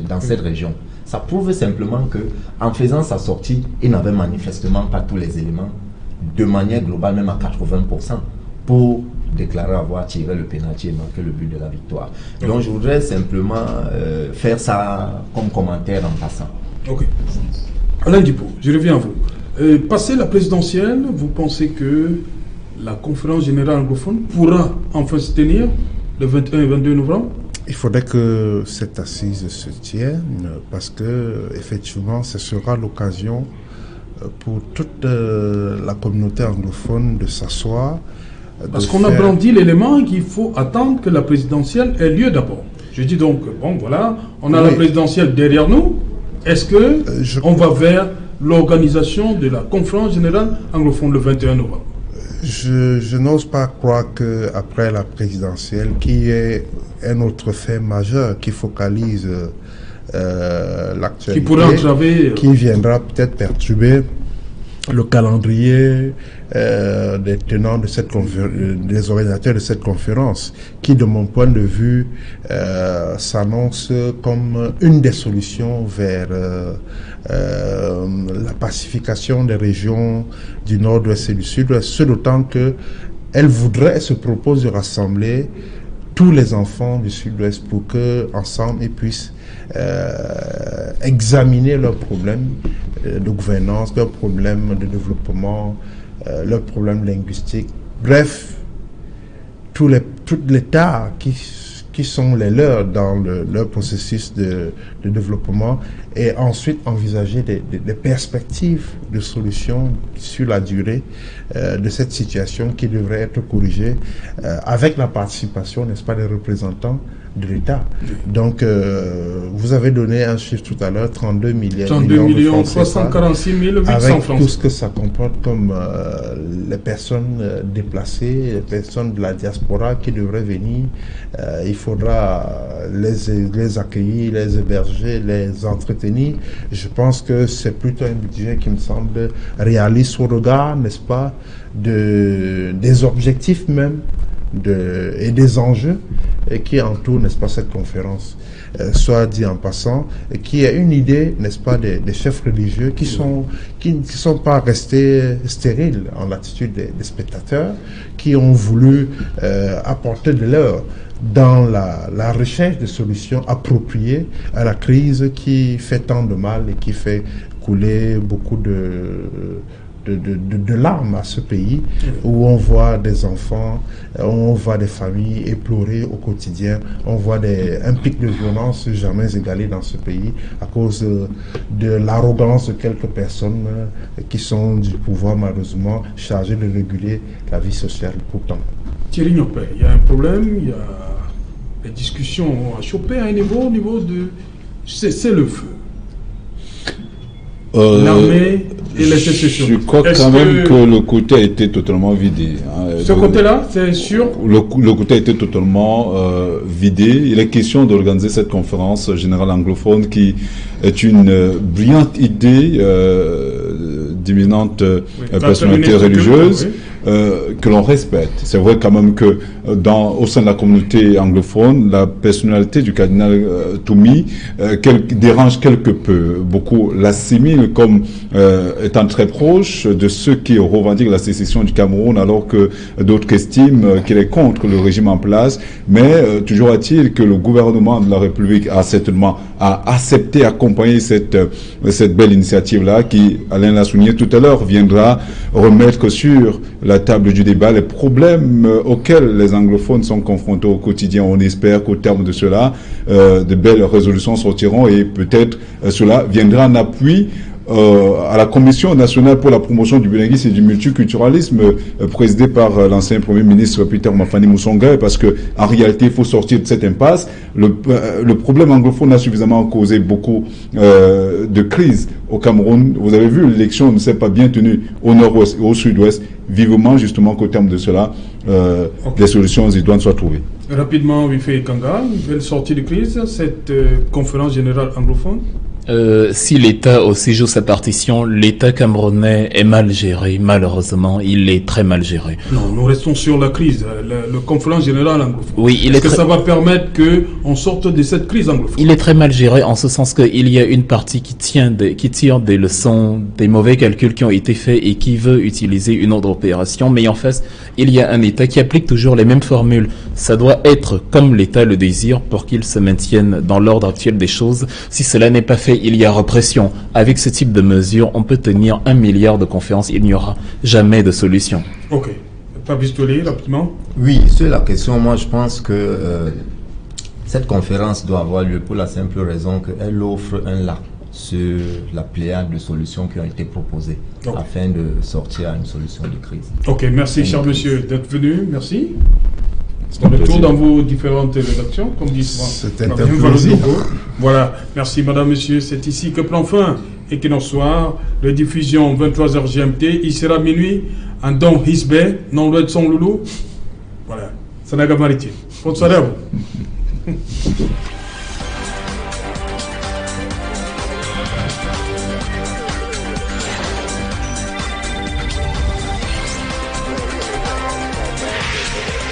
Speaker 5: dans cette région, ça prouve simplement que en faisant sa sortie, il n'avait manifestement pas tous les éléments, de manière globale, même à 80%, pour déclarer avoir tiré le pénalty et marqué le but de la victoire. Donc je voudrais simplement faire ça comme commentaire en passant.
Speaker 1: Ok. Alain Djipo, je reviens à vous. Passé la présidentielle, vous pensez que la conférence générale anglophone pourra enfin se tenir le 21 et 22 novembre?
Speaker 3: Il faudrait que cette assise se tienne parce que effectivement, ce sera l'occasion pour toute la communauté anglophone de s'asseoir.
Speaker 1: Parce qu'on a brandi l'élément qu'il faut attendre que la présidentielle ait lieu d'abord. Je dis donc, bon voilà, on a la présidentielle derrière nous. Est-ce que on va vers l'organisation de la conférence générale anglophone le 21 novembre?
Speaker 3: Je n'ose pas croire qu'après la présidentielle, qu'il y ait un autre fait majeur qui focalise l'actualité,
Speaker 1: qui pourrait entraver,
Speaker 3: qui viendra peut-être perturber le calendrier des tenants de cette des organisateurs de cette conférence, qui de mon point de vue s'annonce comme une des solutions vers la pacification des régions du nord-ouest et du sud-ouest, ce d'autant que elle voudrait, elle se propose de rassembler tous les enfants du sud-ouest pour que ensemble ils puissent examiner leurs problèmes de gouvernance, leurs problèmes de développement, leurs problèmes linguistiques, bref, tout l'état qui sont les leurs dans leur processus de développement, et ensuite envisager des perspectives de solutions sur la durée de cette situation qui devrait être corrigée avec la participation, n'est-ce pas, des représentants de l'État. Donc, vous avez donné un chiffre tout à l'heure, 32 millions
Speaker 1: 346 800
Speaker 3: avec
Speaker 1: francs.
Speaker 3: tout ce que ça comporte comme les personnes déplacées, les personnes de la diaspora qui devraient venir. Il faudra les accueillir, les héberger, les entretenir. Je pense que c'est plutôt un budget qui me semble réaliste au regard, n'est-ce pas, des objectifs même et des enjeux qui entourent, n'est-ce pas, cette conférence. Soit dit en passant, qui est une idée, n'est-ce pas, des chefs religieux qui ne sont pas restés stériles en l'attitude des spectateurs, qui ont voulu apporter de leur dans la recherche de solutions appropriées à la crise qui fait tant de mal et qui fait couler beaucoup de larmes à ce pays, où on voit des enfants, on voit des familles éplorées au quotidien, on voit un pic de violence jamais égalé dans ce pays à cause de l'arrogance de quelques personnes qui sont du pouvoir, malheureusement chargées de réguler la vie sociale pourtant.
Speaker 1: Thierry Nopé, il y a un problème, il y a les discussions à choper à un niveau de cesser le feu. L'armée et les sécessions.
Speaker 2: Je crois quand même que le côté a été totalement vidé.
Speaker 1: Ce côté-là, c'est sûr.
Speaker 2: Le côté a été totalement vidé. Il est question d'organiser cette conférence générale anglophone qui est une brillante idée d'imminente personnalité religieuse. Que l'on respecte. C'est vrai quand même que au sein de la communauté anglophone, la personnalité du cardinal Toumi dérange quelque peu. Beaucoup l'assimilent comme étant très proche de ceux qui revendiquent la sécession du Cameroun, alors que d'autres estiment qu'il est contre le régime en place. Mais toujours est-il que le gouvernement de la République a certainement accepté, accompagner cette belle initiative-là, qui, Alain l'a souligné tout à l'heure, viendra remettre sur la table du débat les problèmes auxquels les anglophones sont confrontés au quotidien. On espère qu'au terme de cela, de belles résolutions sortiront et peut-être cela viendra en appui à la Commission nationale pour la promotion du bilinguisme et du multiculturalisme, présidée par l'ancien Premier ministre Peter Mafani Moussonga, parce que en réalité, il faut sortir de cette impasse. Le problème anglophone a suffisamment causé beaucoup de crises au Cameroun. Vous avez vu, l'élection ne s'est pas bien tenue au nord-ouest et au sud-ouest. Vivement, justement, qu'au terme de cela, des solutions idoines soient trouvées.
Speaker 1: Rapidement, Wifé Kanga, nouvelle sortie de crise, cette conférence générale anglophone.
Speaker 4: Si l'État aussi joue sa partition, l'État camerounais est mal géré, malheureusement, il est très mal géré.
Speaker 1: Non, nous restons sur la crise, la conférence générale anglophone.
Speaker 4: Oui,
Speaker 1: Est-ce que ça va permettre qu'on sorte de cette crise anglophone?
Speaker 4: Il est très mal géré en ce sens qu'il y a une partie qui tire des leçons, des mauvais calculs qui ont été faits et qui veut utiliser une autre opération, mais en face, il y a un État qui applique toujours les mêmes formules. Ça doit être comme l'État le désire pour qu'il se maintienne dans l'ordre actuel des choses. Si cela n'est pas fait, il y a répression. Avec ce type de mesures, on peut tenir 1 milliard de conférences. Il n'y aura jamais de solution.
Speaker 1: Ok. Fabrice Tolé, rapidement.
Speaker 5: Oui, sur la question, moi je pense que cette conférence doit avoir lieu pour la simple raison qu'elle offre un lac sur la pléiade de solutions qui ont été proposées afin de sortir à une solution de crise.
Speaker 1: Ok, merci cher monsieur d'être venu. Merci. C'est le tour dans vos différentes rédactions, comme dit souvent.
Speaker 3: C'était un plaisir.
Speaker 1: Voilà, merci madame, monsieur. C'est ici que prend fin Equinox Soir, rediffusion 23h GMT. Il sera minuit en Don Hisbe, non loin de son loulou. Voilà, Sanaga Maritime. Bonne soirée à vous.